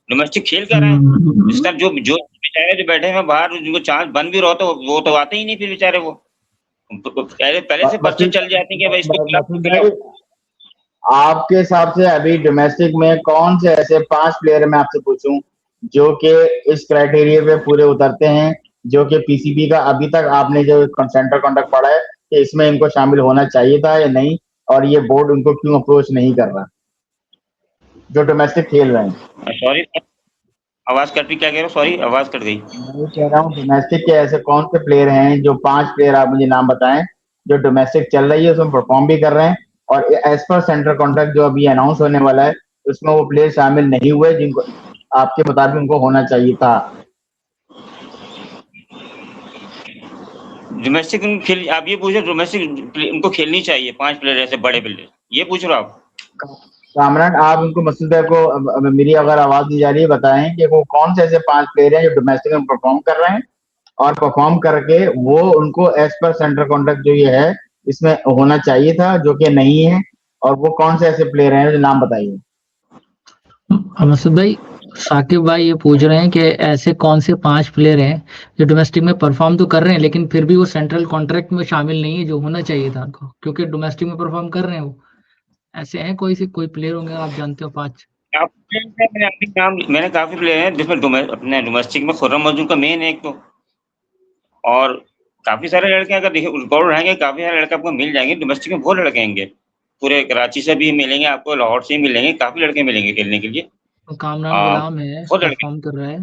डोमेस्टिक खेल कर रहे हैं। इस टाइम जो जो बेचारे जो बैठे हैं बाहर, जिनको चांस बन भी रहा तो वो तो आते ही नहीं फिर बेचारे। वो पहले से पर्चे चल जाती है कि भाई इसको खिलाओ। आपके हिसाब से अभी डोमेस्टिक में कौन से ऐसे 5 प्लेयर मैं आपसे पूछूं जो कि इस क्राइटेरिया पे पूरे उतरते हैं, जो कि पीसीबी का अभी तक आपने जो सेंटर कॉन्ट्रैक्ट पढ़ा है कि इसमें इनको शामिल होना चाहिए था या नहीं, और ये बोर्ड उनको क्यों अप्रोच नहीं कर रहा, जो डोमेस्टिक खेल रहे हैं? सॉरी, आवाज कट रही, क्या कह रहे हो? सॉरी, आवाज कट गई। मैं कह रहा हूँ डोमेस्टिक के ऐसे कौन से प्लेयर हैं, जो 5 प्लेयर आप मुझे नाम बताएं जो डोमेस्टिक चल रही है उसमें परफॉर्म भी कर रहे हैं, और एज पर सेंटर कॉन्ट्रैक्ट जो अभी अनाउंस होने वाला है उसमें वो प्लेयर शामिल नहीं हुए जिनको आपके मुताबिक उनको होना चाहिए था। डोमेस्टिक खेल, आप ये पूछ रहे डोमेस्टिक उनको खेलनी चाहिए 5 प्लेयर ऐसे बड़े प्लेयर, ये पूछ रहे हो आप? कामरान, आप उनको मसूद भाई को, मेरी अगर आवाज नहीं जा रही है, बताएं कि वो कौन से ऐसे 5 प्लेयर हैं जो डोमेस्टिक में परफॉर्म कर रहे हैं, और परफॉर्म करके वो उनको एज पर सेंटर कॉन्ट्रैक्ट जो ये है इसमें होना चाहिए था, जो कि नहीं है, और वो कौन से ऐसे प्लेयर हैं जो नाम बताइए। मसूद भाई, साकिब भाई ये पूछ रहे हैं कि ऐसे कौन से 5 प्लेयर हैं जो डोमेस्टिक में परफॉर्म तो कर रहे हैं लेकिन फिर भी वो सेंट्रल कॉन्ट्रैक्ट में शामिल नहीं है, जो होना चाहिए था उनको, क्योंकि डोमेस्टिक में परफॉर्म कर रहे हैं वो। ऐसे हैं कोई प्लेयर होंगे आप जानते हो 5? मैंने काफी प्लेयर हैं जिसमें अपने डोमेस्टिक में खुर्रम मजूर का मेन है एक तो, और काफी सारे लड़के अगर देखिए रिकॉर्ड रहेंगे, काफी सारे लड़के आपको मिल जाएंगे डोमेस्टिक में, बहुत लड़के आएंगे, पूरे कराची से भी मिलेंगे आपको, लाहौर से भी मिलेंगे, काफी लड़के मिलेंगे खेलने के लिए। तो कामरान गुलाम है, बहुत लड़के परफॉर्म कर रहा है।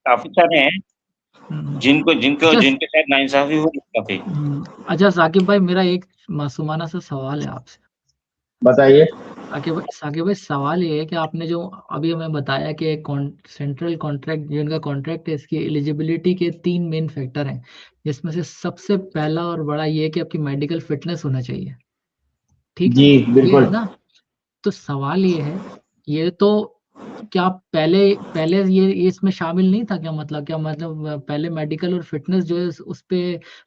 काफी सारे हैं जिनके साथ नाइंसाफी हुई काफी। अच्छा साकिब भाई, मेरा एक मासूमाना सा सवाल है आपसे। बताइए। साकिब भाई, सवाल ये है कि आपने जो अभी हमें बताया कि सेंट्रल कॉन्ट्रैक्ट, जो इनका कॉन्ट्रैक्ट है, इसकी एलिजिबिलिटी के 3 मेन फैक्टर हैं, जिसमें से सबसे पहला और बड़ा ये है कि आपकी मेडिकल फिटनेस होना चाहिए। ठीक है, जी बिल्कुल। ये है ना? तो सवाल ये है, ये तो क्या पहले पहले ये इसमें शामिल नहीं था क्या? मतलब पहले मेडिकल और फिटनेस जो है उस पे,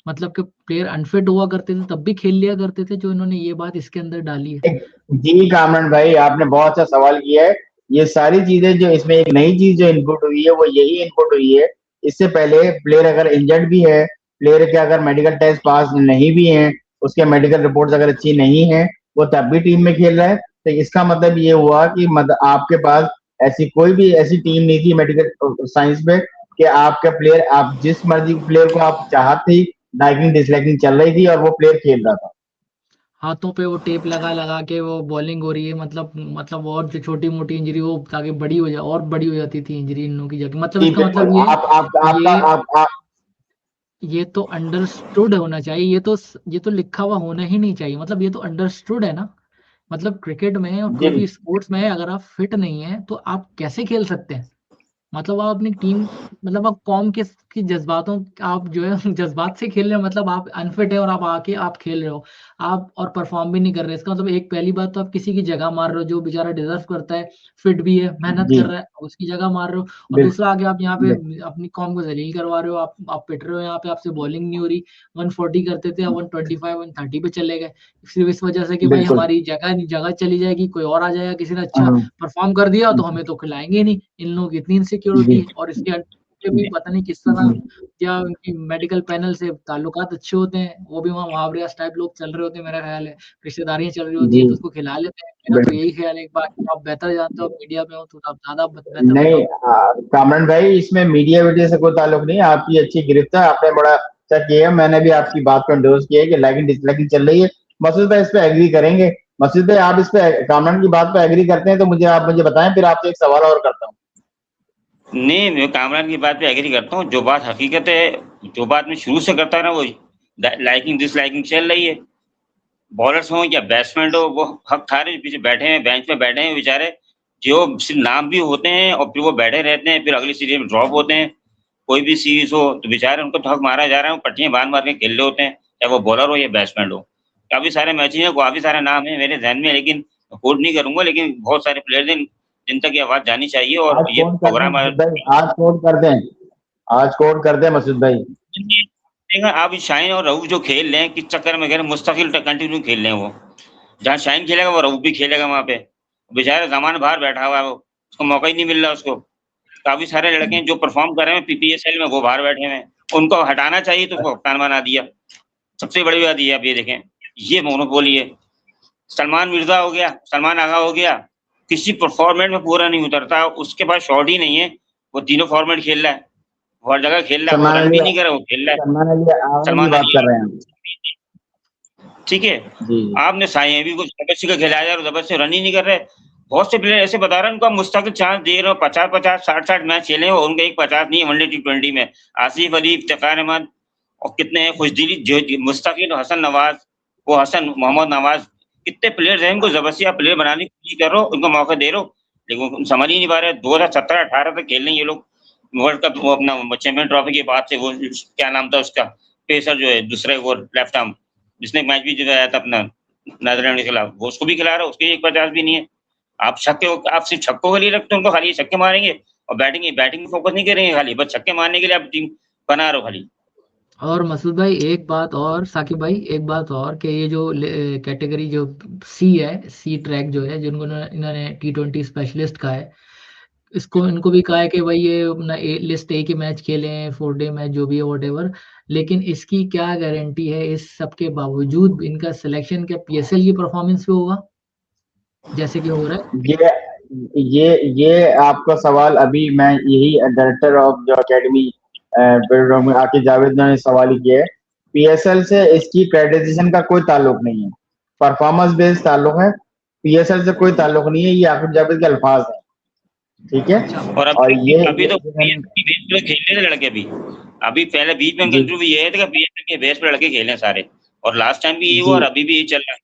मतलब कि प्लेयर अनफिट हुआ करते थे तब भी खेल लिया करते थे, जो इन्होंने ये बात इसके अंदर डाली है। जी कामरान भाई, आपने बहुत अच्छा सवाल किया है। ये सारी चीजें जो इसमें एक नई चीज जो इनपुट हुई है वो यही इनपुट हुई है। इससे पहले प्लेयर अगर इंजर्ड भी है, प्लेयर के अगर मेडिकल टेस्ट पास नहीं भी हैं, उसके मेडिकल रिपोर्ट्स अगर अच्छी नहीं है, वो तब भी टीम में खेल रहा है। तो इसका मतलब ये हुआ कि आपके पास ऐसी कोई भी ऐसी टीम नहीं थी मेडिकल साइंस में कि आपका प्लेयर, आप जिस मर्जी प्लेयर को आप चाहते ही, लाइकिंग डिसलाइकिंग चल रही थी और वो प्लेयर खेल रहा था। हाथों पे वो टेप लगा लगा के वो बॉलिंग हो रही है, मतलब और जो छोटी मोटी इंजरी हो ताकि बड़ी हो जाए, और बड़ी हो जाती थी इंजरी इन लोगों की जगह। मतलब इसका मतलब ये आप ये तो अंडरस्टूड होना चाहिए, ये तो लिखा हुआ होना ही नहीं चाहिए, मतलब ये तो अंडरस्टूड है ना। मतलब क्रिकेट में और जी कोई भी स्पोर्ट्स में अगर आप फिट नहीं है तो आप कैसे खेल सकते हैं। मतलब आप अपनी टीम, मतलब आप कौम के की जज्बातों, आप जो है जज्बात से खेल रहे हो, मतलब आप अनफिट है और आप आके आप खेल रहे हो, आप और परफॉर्म भी नहीं कर रहे। इसका मतलब एक पहली बात तो आप किसी की जगह मार रहे हो जो बेचारा डिजर्व करता है, फिट भी है, मेहनत जी कर रहा है, उसकी जगह मार रहे हो। और बिल, दूसरा आगे आप यहाँ पे बिल, अपनी कौम को जलील करवा रहे हो, आप पिट रहे हो यहाँ पे, आपसे बॉलिंग नहीं हो रही। 140 करते थे, अब 125 130 पे चले गए, सिर्फ इस वजह से कि भाई बिल्कुल। हमारी जगह चली जाएगी, कोई और आ जाएगा, किसी ने अच्छा हाँ, परफॉर्म कर दिया तो हमें तो खिलाएंगे ही नहीं। इन लोगों की इतनी इनसिक्योरिटी जी है, और इसके के भी पता नहीं किस तरह, जी या उनकी मेडिकल पैनल से ताल्लुकात अच्छे होते हैं, वो भी वहाँ मुहावरियास टाइप लोग चल रहे होते हैं, मेरा ख्याल है रिश्तेदारियां चल रही होती जी है तो उसको खिला लेते हैं। मेरा तो बिल्कुल। यही ख्याल है, एक बार आप बेहतर जानते हो, मीडिया में हो तो आप ज्यादा बेहतर नहीं, बताओ। कामरान भाई, इसमें मीडिया वीडिया से कोई ताल्लुक नहीं है। आपकी अच्छी गिरफ्त है, आपने बड़ा अच्छा किया है। मैंने भी आपकी बात को एंडोर्स किया है कि लाइकिंग डिसलाइकिंग चल रही है। मसूद भाई इस पे एग्री करेंगे? मसूद भाई आप इस पे, कामरान की बात पे एग्री करते हैं तो आप मुझे बताएं, फिर आपसे एक सवाल और करता हूँ। नहीं, मैं कामरान की बात पे एग्री करता हूँ। जो बात हकीकत है, जो बात मैं शुरू से करता रहा, वो लाइकिंग डिसलाइकिंग चल रही है। बॉलर्स हों या बैट्समैन हो, वो हक हारे पीछे बैठे हैं, बेंच पे बैठे हैं बेचारे, जो सिर्फ नाम भी होते हैं और फिर वो बैठे रहते हैं, फिर अगली सीरीज में ड्रॉप होते हैं। कोई भी सीरीज हो तो बेचारे उनको तो हक मारा जा रहा है, वो पट्टियां बांध मार के खेल रहे होते हैं, चाहे वो बॉलर हो या बैट्समैन हो। काफी सारे मैचेस हैं, काफी सारे नाम है मेरे ध्यान में, लेकिन कोट नहीं करूंगा, लेकिन बहुत सारे प्लेयर्स हैं जिन तक ये आवाज जानी चाहिए, और आज ये कोड कर दें प्रोग्राम मसूद भाई, आज कोड कर दें, आज कोड कर दें मसूद भाई। देखा आप शाहीन और रऊफ जो खेल रहे हैं, किस चक्कर में खेल रहे हैं, मुस्तकिल कंटिन्यू खेल रहे हैं वो। जहाँ शाहीन खेलेगा वो रऊफ भी खेलेगा वहाँ पे। बेचारा ज़मान बाहर बैठा हुआ है वो, उसको मौका ही नहीं मिल रहा उसको। काफ़ी सारे लड़के हैं जो परफ़ॉर्म कर रहे हैं पीपीएसएल में, वो बाहर बैठे हुए हैं। उनको हटाना चाहिए तो उसको कप्तान बना दिया। सबसे बड़ी बात ये आप ये देखें, ये मोनोपोली है। सलमान मिर्ज़ा हो गया, सलमान आगा हो गया, किसी परफ़ॉर्मेंस में पूरा नहीं उतरता, उसके पास शॉट ही नहीं है। वो तीनों फॉर्मेट खेल रहा है, वो हर जगह खेल रहा है, वो सलमान रन अली, भी नहीं कर रहा, वो खेल रहा है। सलमान अली आगा की सलमान बात कर अली, रहे हैं हम। ठीक है? जी आपने साइएबी को ज़बरदस्ती का खिलाया जा रहा है, ज़बरदस्ती रन ही नहीं कर रहे। बहुत से प्लेयर ऐसे बता रहे हैं, उनको आप मुस्तकिल चांस दे रहे हो, 50-50, 60-60 मैच खेले हैं और उनका एक 50 नहीं है वनडे टी20 में। आसिफ अली, इफ्तिखार अहमद और कितने हैं, खुशदिली जो मुस्तकिल, हसन नवाज़, वो हसन मोहम्मद नवाज़, कितने प्लेयर्स हैं, इनको ज़बरदस्ती आप प्लेयर बनाने की कोशिश कर रहे हो, उनको मौका दे रहे हो, लेकिन वो समझ ही नहीं पा रहे। 2017-18 तक खेल रहे हैं ये लोग। वर्ल्ड कप वो अपना चैंपियन ट्रॉफी के बाद से, वो क्या नाम था उसका, पेसर जो है दूसरे, वो लेफ्ट आर्म, जिसने मैच भी जिताया था अपना नीदरलैंड के खिलाफ, वो उसको भी खिला रहा है, उसके एक 50 भी नहीं है। आप आप सिर्फ छक्कों के लिए रखते हो उनको, खाली छक्के मारेंगे और बैटिंग बैटिंग में फोकस नहीं करेंगे, खाली बस छक्के मारने के लिए आप टीम बना रहे हो खाली। और मसूद भाई एक बात और, साकिब भाई एक बात और, कि ये जो कैटेगरी जो सी है, सी ट्रैक जो है, जिनको इन्होंने T20 स्पेशलिस्ट कहा है, इसको इनको भी कहा है कि भाई ये अपना लिस्ट ए के मैच खेलें, 4 डे मैच जो भी है वॉटेवर, लेकिन इसकी क्या गारंटी है इस सब के बावजूद इनका सिलेक्शन क्या PSL की परफॉर्मेंस पे होगा जैसे कि हो रहा है। ये ये आपका सवाल अभी मैं यही डायरेक्टर ऑफ जो एकेडमी में आके जावेद ने सवाल ही किया है। पीएसएल से इसकी क्रेडिटेशन का कोई ताल्लुक नहीं है, परफॉर्मेंस बेस्ड ताल्लुक है। पीएसएल से कोई ताल्लुक नहीं है, ये आकिब जावेद के अल्फाज है, ठीक है। अच्छा। और और अभी तो ये मैंने, पीएसएल के बेस पे खेल रहे थे लड़के अभी पहले बीच में उनका जी इंटरव्यू ये है कि पीएसएल के बेस पे लड़के खेले हैं सारे, और लास्ट टाइम भी यही हुआ जी और अभी भी यही चल रहा है।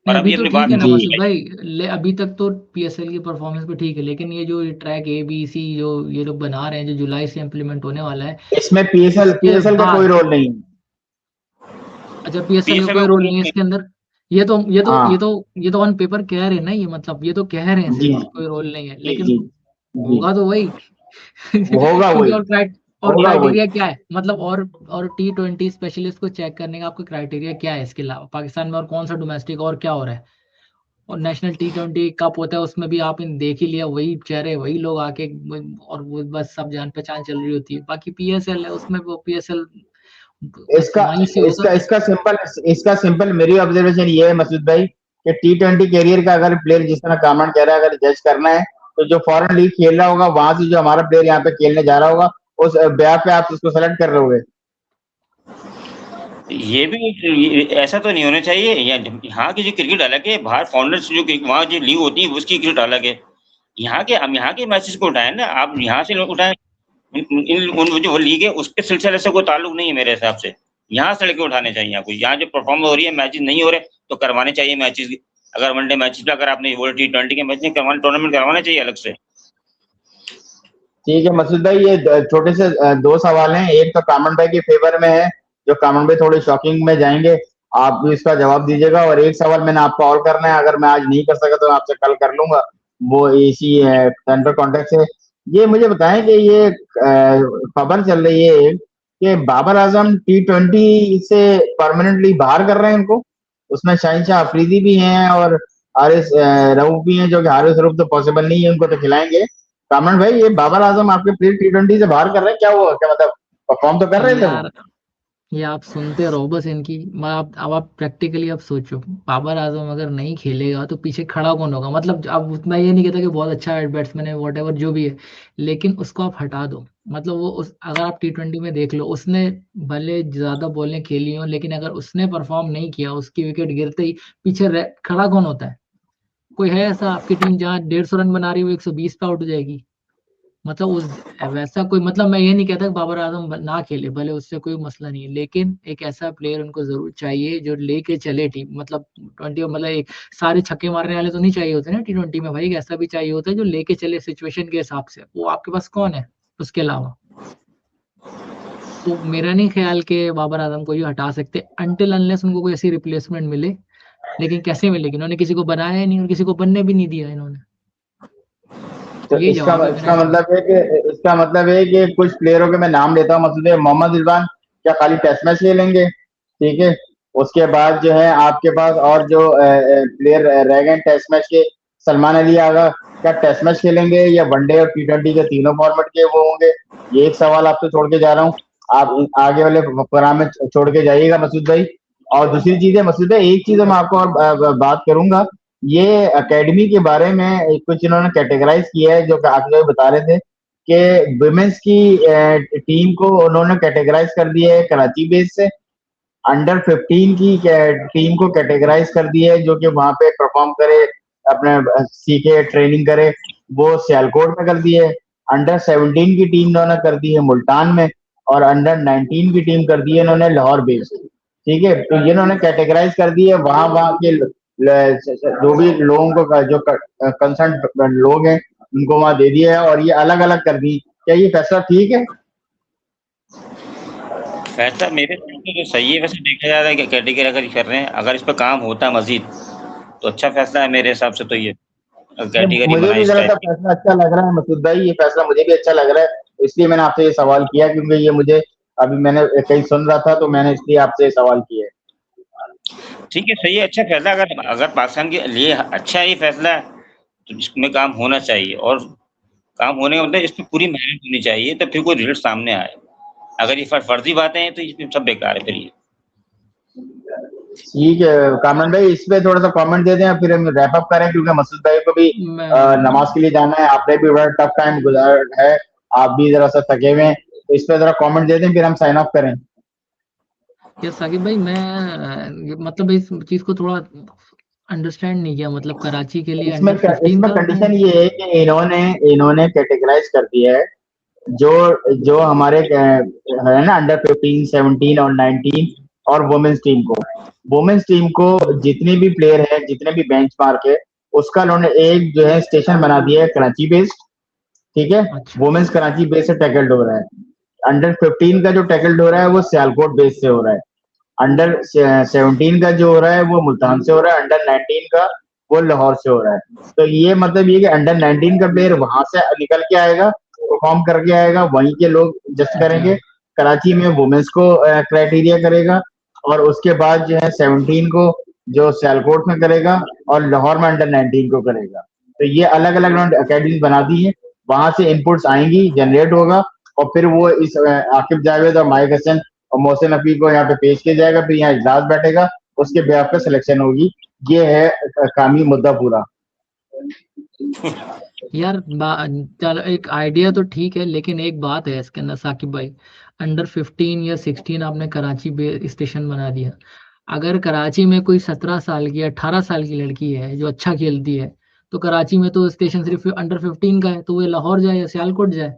नहीं और अभी अभी तो अपनी ठीक बात है ना जी मसूद भाई, अभी तक तो PSL की परफॉर्मेंस पे ठीक है, लेकिन ये जो ट्रैक ABC जो ये लोग बना रहे हैं, जो जुलाई से इम्प्लीमेंट होने वाला है, इसमें पीएसएल इसके पीएसएल का कोई बाद, रोल नहीं है। अच्छा PSL का पीएसएल का कोई रोल कोई नहीं है नहीं। इसके अंदर। ये तो ये तो ये हाँ तो ये तो ऑन पेपर कह रहे हैं ना, ये मतलब ये तो कह रहे हैं जी सिर्फ कोई रोल नहीं है, जी लेकिन जी जी, होगा तो वही होगा क्योंकि वही, और होगा वही। क्राइटेरिया क्या है, मतलब और T20 स्पेशलिस्ट को चेक करने का आपका क्राइटेरिया क्या है इसके अलावा पाकिस्तान में, और कौन सा डोमेस्टिक और क्या हो रहा है। और नेशनल T20 कप होता है, उसमें भी आपने देख ही लिया, वही चेहरे वही लोग आके, और वो बस सब जान पहचान चल रही होती है। बाकी PSL है, उसमें वो PSL बस इसका वहीं से होगा। इसका सिंपल मेरी ऑब्जर्वेशन ये है मसूद भाई, कि T20 कैरियर का अगर प्लेयर जिस तरह कामरान कह रहा है, अगर जज करना है तो जो फॉरेन लीग खेल रहा होगा, वहां से जो हमारा प्लेयर यहाँ पे खेलने जा रहा होगा, उस ब्याह पे आप उसको सेलेक्ट कर रहे होगे। ऐसा तो नहीं होना चाहिए। यहाँ की जो क्रिकेट अलग है, बाहर फाउंडर्स जो वहाँ जो लीग होती है उसकी क्रिकेट अलग है। यहाँ के हम यहाँ के मैचेस को उठाएं ना, आप यहाँ से लोग उठाएं। उन जो लीग है उसके सिलसिले से कोई ताल्लुक नहीं है मेरे हिसाब से। यहाँ से लड़के उठाने चाहिए आपको, यहाँ जो परफॉर्म हो रही है, मैचेस नहीं हो रहे तो करवाने चाहिए मैचेस। अगर वनडे मैचेस पे अगर आपने वर्ल्ड T20 के मैच नहीं करवाने, टूर्नामेंट करवाना चाहिए अलग से। ठीक है मसूद भाई, ये छोटे से दो सवाल हैं। एक तो कामन भाई के फेवर में है, जो कामन भाई थोड़ी शॉकिंग में जाएंगे, आप भी इसका जवाब दीजिएगा। और एक सवाल मैंने आपको और करना है, अगर मैं आज नहीं कर सका तो मैं आपसे कल कर लूंगा, वो इसी सेंटर कॉन्टेक्ट से। ये मुझे बताएं कि ये खबर चल रही है कि बाबर आजम T20 से परमानेंटली बाहर कर रहे हैं इनको। उसमें शाहिनशाह अफरीदी भी हैं और हारिस रऊफ भी हैं, जो कि हारिस रऊफ तो पॉसिबल नहीं है, उनको तो खिलाएंगे। कामरान भाई, ये बाबर आजम आपके प्लेयर T20 से बाहर कर रहे हैं, क्या हुआ? क्या मतलब परफॉर्म तो कर रहे थे वो? यार ये आप सुनते रहो बस इनकी। अब आप प्रैक्टिकली अब सोचो, बाबर आजम अगर नहीं खेलेगा तो पीछे खड़ा कौन होगा? मतलब अब उतना ये नहीं कहता कि बहुत अच्छा बैट्समैन है वॉट एवर जो भी है, लेकिन उसको आप हटा दो। मतलब वो अगर आप T20 में देख लो, उसने भले ज्यादा बॉलें खेली हो, लेकिन अगर उसने परफॉर्म नहीं किया, उसकी विकेट गिरते ही पीछे खड़ा कौन होता है? कोई है ऐसा आपकी टीम जहाँ 150 रन बना रही है वो 120 पे आउट हो जाएगी? मतलब उस वैसा कोई, मतलब मैं ये नहीं कहता कि बाबर आजम ना खेले, भले उससे कोई मसला नहीं है, लेकिन एक ऐसा प्लेयर उनको जरूर चाहिए जो लेके चले टीम। मतलब 20, मतलब एक सारे छक्के मारने वाले तो नहीं चाहिए होते ना T20 में भाई, एक ऐसा भी चाहिए होता है जो लेके चले सिचुएशन के हिसाब से। वो आपके पास कौन है उसके अलावा? तो मेरा नहीं ख्याल कि बाबर आजम को ये हटा सकते अनटिल अनलेस उनको कोई ऐसी रिप्लेसमेंट मिले। लेकिन कैसे मिलेगी? इन्होंने किसी को बनाया ही नहीं और किसी को बनने भी नहीं दिया इन्होंने। तो यही इसका जवाब है मेरा इसका इसका। मतलब है कि कुछ प्लेयरों के मैं नाम लेता हूँ। मसूद मोहम्मद रिजवान क्या खाली टेस्ट मैच खेलेंगे? ठीक है। उसके बाद जो है आपके पास और जो प्लेयर रह गए टेस्ट मैच के, सलमान अली आगा क्या टेस्ट मैच खेलेंगे या वनडे और T20 के तीनों फॉर्मेट के वो होंगे? ये एक सवाल आपसे छोड़ के जा रहा हूँ, आप आगे वाले प्रोग्राम में छोड़ के जाइएगा मसूद भाई। और दूसरी चीज है मसूद भाई, एक चीज मैं आपको और बात करूंगा, ये एकेडमी के बारे में कुछ इन्होंने कैटेगराइज किया है, जो कि आगे भाई बता रहे थे कि विमेंस की टीम को उन्होंने कैटेगराइज कर दिया है कराची बेस से, अंडर 15 की टीम को कैटेगराइज कर दिया है जो कि वहां पे परफॉर्म करे, अपने सीखे ट्रेनिंग करे, वो सियालकोट में कर दिए है। अंडर 17 की टीम इन्होंने कर दी है मुल्तान में, और अंडर 19 की टीम कर दी है इन्होंने लाहौर बेस। ठीक है, तो ये इन्होंने कैटेगराइज कर दी है, वहां वहां के जो भी लोगों को जो कंसर्न लोग हैं उनको वहां दे दिया है, और ये अलग अलग कर दी। क्या ये फैसला ठीक है? फैसला मेरे हिसाब से तो सही है, वैसे देखा जाता है कि कैटेगरी अगर कर रहे हैं, अगर इस पे काम होता है मज़ीद, तो अच्छा फैसला है मेरे हिसाब से तो ये, कैटेगरी मुझे बनाए भी इस जरा सा टाइप की। फैसला अच्छा लग रहा है मसूद भाई, ये फैसला मुझे भी अच्छा लग रहा है, इसलिए मैंने आपसे ये सवाल किया, क्योंकि ये मुझे अभी मैंने कहीं सुन रहा था, तो मैंने इसलिए आपसे सवाल किया है। ठीक है, सही है, अच्छा फैसला अगर अगर पाकिस्तान के लिए अच्छा ये फैसला है, तो इसमें काम होना चाहिए, और काम होने का मतलब इसमें पूरी मेहनत होनी चाहिए, तो फिर कोई रिजल्ट सामने आए। अगर ये फर्जी बातें हैं, तो इसमें सब बेकार है फिर ये। ठीक है कामरान भाई, इस पे थोड़ा सा कमेंट दे दें, फिर हम रैप अप करें, क्योंकि मसूद भाई को भी मैं नमाज के लिए जाना है, आपने भी बड़ा टफ टाइम गुजारा है, आप भी जरा सा थके हुए हैं, तो इस पे जरा कमेंट दे दें, फिर हम साइन ऑफ करें। क्या साकिब भाई, मैं मतलब इस चीज को थोड़ा अंडरस्टैंड नहीं किया। मतलब कराची के लिए इसमें अंडर 15 इसमें का आपने। कंडीशन ये है कि इन्होंने इन्होंने कैटेगराइज कर दिया है, जो जो हमारे है ना अंडर 15, 17 और 19, और वुमेन्स टीम को, जितने भी प्लेयर हैं, जितने भी बेंच मार्क है, उसका उन्होंने एक जो है स्टेशन बना दिया है कराची बेस्ड। ठीक है, अच्छा। वुमेन्स कराची बेस से टैकल्ड हो रहा है। अंडर 15 का जो टैकल्ड हो रहा है वो सियालकोट बेस से हो रहा है। अंडर 17 का जो हो रहा है वो मुल्तान से हो रहा है। अंडर 19 का वो लाहौर से हो रहा है। तो ये मतलब ये कि अंडर 19 का प्लेयर वहां से निकल के आएगा, परफॉर्म करके आएगा, वहीं के लोग जस्ट जी। करेंगे। कराची में वुमेन्स को क्राइटेरिया करेगा, और उसके बाद जो है 17 को जो सियालकोट में करेगा, और लाहौर में अंडर 19 को करेगा। तो ये अलग अलग अकेडमी बना दी है, वहां से इनपुट्स आएंगी, जनरेट होगा, और फिर वो इस आकिब जावेद और माइक हसन और मोहसिन हफीज को यहाँ पे पेश किया जाएगा, फिर यहाँ इजलास बैठेगा, उसके बेहद पे सिलेक्शन होगी। ये है कामी मुद्दा पूरा। यार चलो, एक आइडिया तो ठीक है, लेकिन एक बात है इसके अंदर साकिब भाई। अंडर 15 या 16 आपने कराची स्टेशन बना दिया। अगर कराची में कोई 17 साल की 18 साल की लड़की है जो अच्छा खेलती है, तो कराची में तो स्टेशन सिर्फ अंडर 15 का है, तो वो लाहौर जाए या सियालकोट जाए।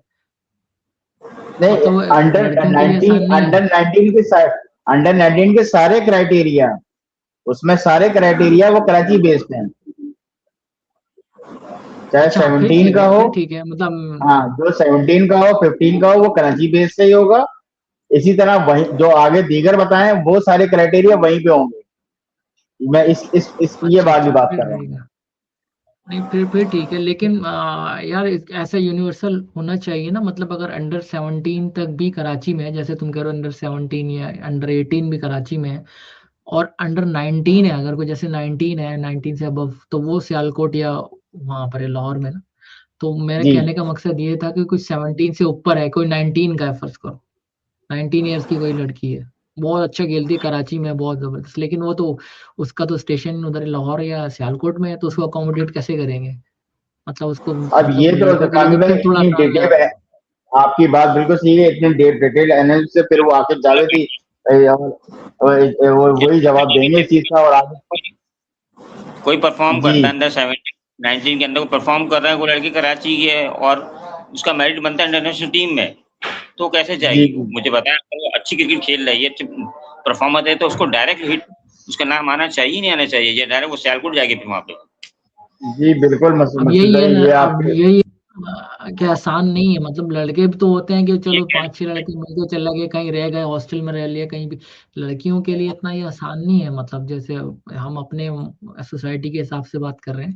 नहीं, मतलब लड़कियों के लिए आसान नहीं है। अंडर 19 के सारे क्राइटेरिया, उसमें सारे क्राइटेरिया वो कराची बेस्ड हैं, चाहे अच्छा, फिर 17 ठीक का है, हो। फिर ठीक है, मतलब हाँ, जो 17 का हो, 15 का हो, वो कराची बेस्ड से ही होगा। इसी तरह वही जो आगे दीगर बताएं, वो सारे क्राइटेरिया वहीं पे होंगे। मैं इस ये अच्छा, वाली अच्छा, बात फिर कर रहा हूँ। ठीक है। नहीं, फिर ठीक है, लेकिन यार ऐसा यूनिवर्सल होना चाहिए ना, मतलब अगर अंडर 17 तक भी कराची में है, जैसे तुम कह रहे हो अंडर 17 या अंडर 18 भी कराची में है, और अंडर 19 है, अगर कोई जैसे 19 है, 19 से अबव, तो वो सियालकोट या वहां पर है लाहौर में ना। तो मेरे जी, कहने का मकसद ये था कि कोई 17 से ऊपर है, कोई 19 का है, फर्ज करो 19 ईयर्स की कोई लड़की है, बहुत अच्छा खेलती है कराची में, बहुत जबरदस्त, लेकिन वो तो उसका तो स्टेशन उधर लाहौर या सियालकोट में है, तो उसको अकोमोडेट कैसे करेंगे? मतलब उसको, अब ये मतलब तो लड़कों के लिए कामिल तो भाई फिर थोड़ा इतनी आसान है। डिटेल है, आपकी बात बिल्कुल सही है, इतनी डिटेल एनालिसिस से फिर वो आके जावेद ही वो वही जवाब देंगे इस चीज का। और आगे कोई परफॉर्म जी, करता है अंडर 17 19 के अंदर परफॉर्म कर रहा है, कोई लड़की कराची की है और उसका मेरिट बनता है इंटरनेशनल टीम में, तो कैसे जी, जाएगी वो? जी, मुझे बताया, अगर वो अच्छी क्रिकेट खेल रही है, अच्छी परफॉर्मर है, तो उसको डायरेक्ट हिट उसका नाम आना चाहिए, नहीं आना चाहिए? ये डायरेक्ट वो सियालकोट जाएगी फिर वहाँ पे। जी, बिल्कुल अब मसूद यही है भाई, ना, ये अब आपके यही कि आसान नहीं है, मतलब लड़के भी तो होते हैं कि ये चलो क्या- 5-6 लड़के मिलके चला गए, कहीं रह गए, हॉस्टल में रह लिया कहीं भी। लड़कियों के लिए इतना ये आसान नहीं है, मतलब जैसे हम अपने सोसाइटी के हिसाब से बात कर रहे हैं,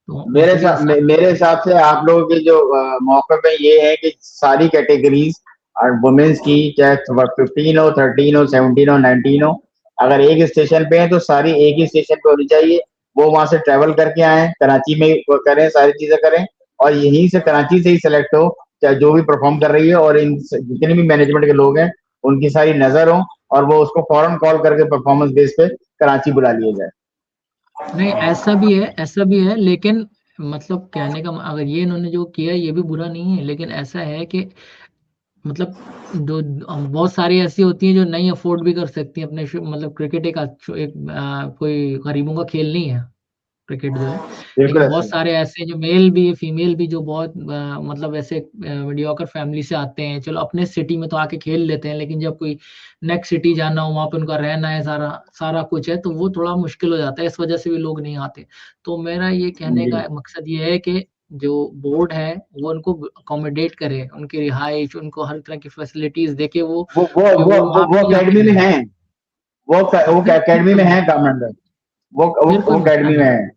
तो उनके लिए आसान मेरे हिसाब से आप लोगों के जो मौके पे ये है कि सारी कैटेगरीज और वुमेन्स की, चाहे 15 हो, 13 हो, 17 हो, 19 हो, अगर एक स्टेशन पे है तो सारी एक ही स्टेशन पे होनी चाहिए। वो वहां से ट्रेवल करके आए, कराची में वो करें, सारी चीजें करें, और यहीं से कराची से ही सेलेक्ट हो, चाहे जो भी परफॉर्म कर रही है, और इन जितने भी मैनेजमेंट के लोग हैं उनकी सारी नजर हो, और वो उसको फौरन कॉल करके परफॉर्मेंस बेस पे कराची बुला लिया जाए। नहीं, ऐसा भी है, ऐसा भी है, लेकिन मतलब कहने का अगर ये इन्होंने जो किया ये भी बुरा नहीं है, लेकिन ऐसा है कि मतलब जो बहुत सारी ऐसी होती हैं जो नहीं अफोर्ड भी कर सकती हैं अपने मतलब क्रिकेट एक कोई गरीबों का खेल नहीं है क्रिकेट जो है। बिल्कुल लेकिन बहुत ऐसे। सारे ऐसे जो मेल भी फीमेल भी जो बहुत मतलब ऐसे मीडियोकर फैमिली से आते हैं, चलो अपने सिटी में तो आके खेल लेते हैं, लेकिन जब कोई नेक्स्ट सिटी जाना हो, वहाँ पे उनका रहना है, सारा सारा कुछ है, तो वो थोड़ा मुश्किल हो जाता है, इस वजह से भी लोग नहीं आते। तो मेरा ये कहने जी, का मकसद ये है कि जो बोर्ड है वो उनको अकोमोडेट करे, उनकी रिहाइश, उनको हर तरह की फैसिलिटीज देके वो वो वो कि वो वो वो, वहाँ वो पे जाके अकेडमी में रहें। है, वो फिर अकेडमी कोई में है मसला कामरान भाई, फिर कोई वो मसला अकेडमी में नहीं। है।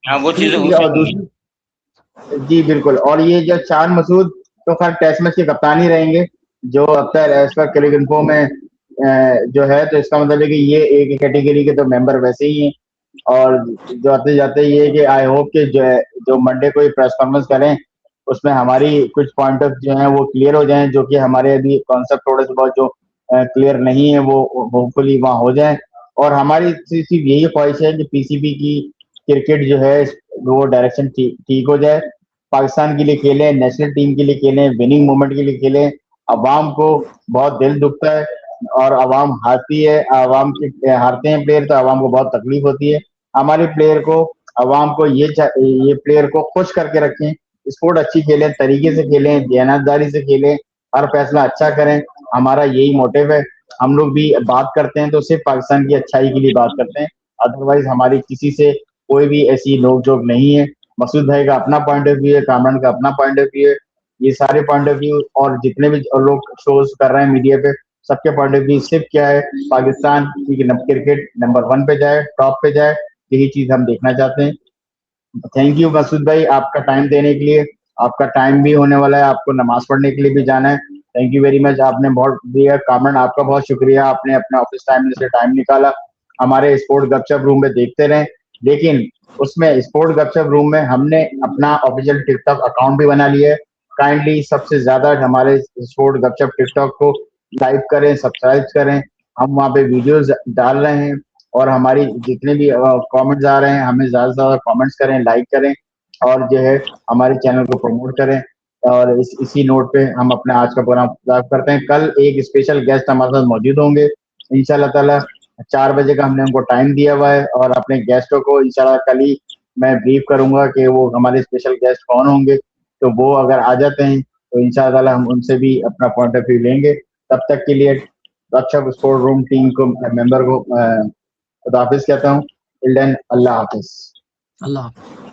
हाँ, वो चीज़ें हो और सकती हैं। दूसरी, जी बिल्कुल, और ये जो चांद मसूद तो खैर टेस्ट मैच के कप्तान ही रहेंगे, जो अब तक एज पर क्रिक इन्फो में जो है, तो इसका मतलब है कि ये एक कैटेगरी के तो मेंबर वैसे ही हैं। और जो आते जाते ये है कि आई होप कि जो मंडे को प्रेस कॉन्फ्रेंस करें, उसमें हमारी कुछ पॉइंट ऑफ जो है वो क्लियर हो जाएं, जो कि हमारे अभी कॉन्सेप्ट थोड़े से बहुत जो क्लियर नहीं है वो होपफुली वहाँ हो जाए। और हमारी सिर्फ यही ख्वाहिश है कि पीसीबी की क्रिकेट जो है वो डायरेक्शन ठीक हो जाए, पाकिस्तान के लिए खेलें, नेशनल टीम के लिए खेलें, विनिंग मोमेंट के लिए खेलें। अवाम को बहुत दिल दुखता है, और अवाम हारती है, अवाम के हारते हैं प्लेयर, तो अवाम को बहुत तकलीफ होती है। हमारे प्लेयर को, अवाम को ये प्लेयर को खुश करके रखें, स्पोर्ट अच्छी खेलें, तरीके से खेलें, देनतदारी से खेलें, हर फैसला अच्छा करें। हमारा यही मोटिव है। हम लोग भी बात करते हैं तो सिर्फ पाकिस्तान की अच्छाई के लिए बात करते हैं, अदरवाइज हमारी किसी से कोई भी ऐसी नोक-झोंक नहीं है। मसूद भाई का अपना पॉइंट ऑफ व्यू है, कामरान का अपना पॉइंट ऑफ व्यू है। ये सारे पॉइंट ऑफ व्यू और जितने भी लोग शोज कर रहे हैं मीडिया पे, सबके पॉइंट ऑफ व्यू सिर्फ क्या है, पाकिस्तान की क्रिकेट नंबर 1 पे जाए, टॉप पे जाए, यही चीज हम देखना चाहते हैं। थैंक यू मसूद भाई, आपका टाइम देने के लिए। आपका टाइम भी होने वाला है, आपको नमाज पढ़ने के लिए भी जाना है। थैंक यू वेरी मच, आपने बहुत दिया। कामरान, आपका बहुत शुक्रिया, आपने अपने ऑफिस टाइम में से टाइम निकाला, हमारे स्पोर्ट गपशप रूम में देखते रहे। लेकिन उसमें स्पोर्ट गपशप रूम में हमने अपना ऑफिशियल टिकटॉक अकाउंट भी बना लिया है। काइंडली सबसे ज्यादा हमारे स्पोर्ट गपशप टिकटॉक को लाइक करें, सब्सक्राइब करें। हम वहाँ पे वीडियोस डाल रहे हैं, और हमारी जितने भी कमेंट्स आ रहे हैं, हमें ज्यादा से ज्यादा कमेंट्स करें, लाइक करें, और जो है हमारे चैनल को प्रमोट करें। और इसी नोट पे हम अपने आज का प्रोग्राम खत्म करते हैं। कल एक स्पेशल गेस्ट हमारे साथ मौजूद होंगे इंशाल्लाह ताला। 4 बजे का हमने उनको टाइम दिया हुआ है, और अपने गेस्टों को इंशाल्लाह कल ही मैं ब्रीफ करूंगा कि वो हमारे स्पेशल गेस्ट कौन होंगे। तो वो अगर आ जाते हैं तो इंशाअल्लाह हम उनसे भी अपना पॉइंट ऑफ व्यू लेंगे। तब तक के लिए गपशप स्पोर्ट रूम टीम को, मेंबर को खुदा हाफिज कहता हूँ। टिल देन, अल्लाह हाफिज। अल्लाह हाफ़िज़।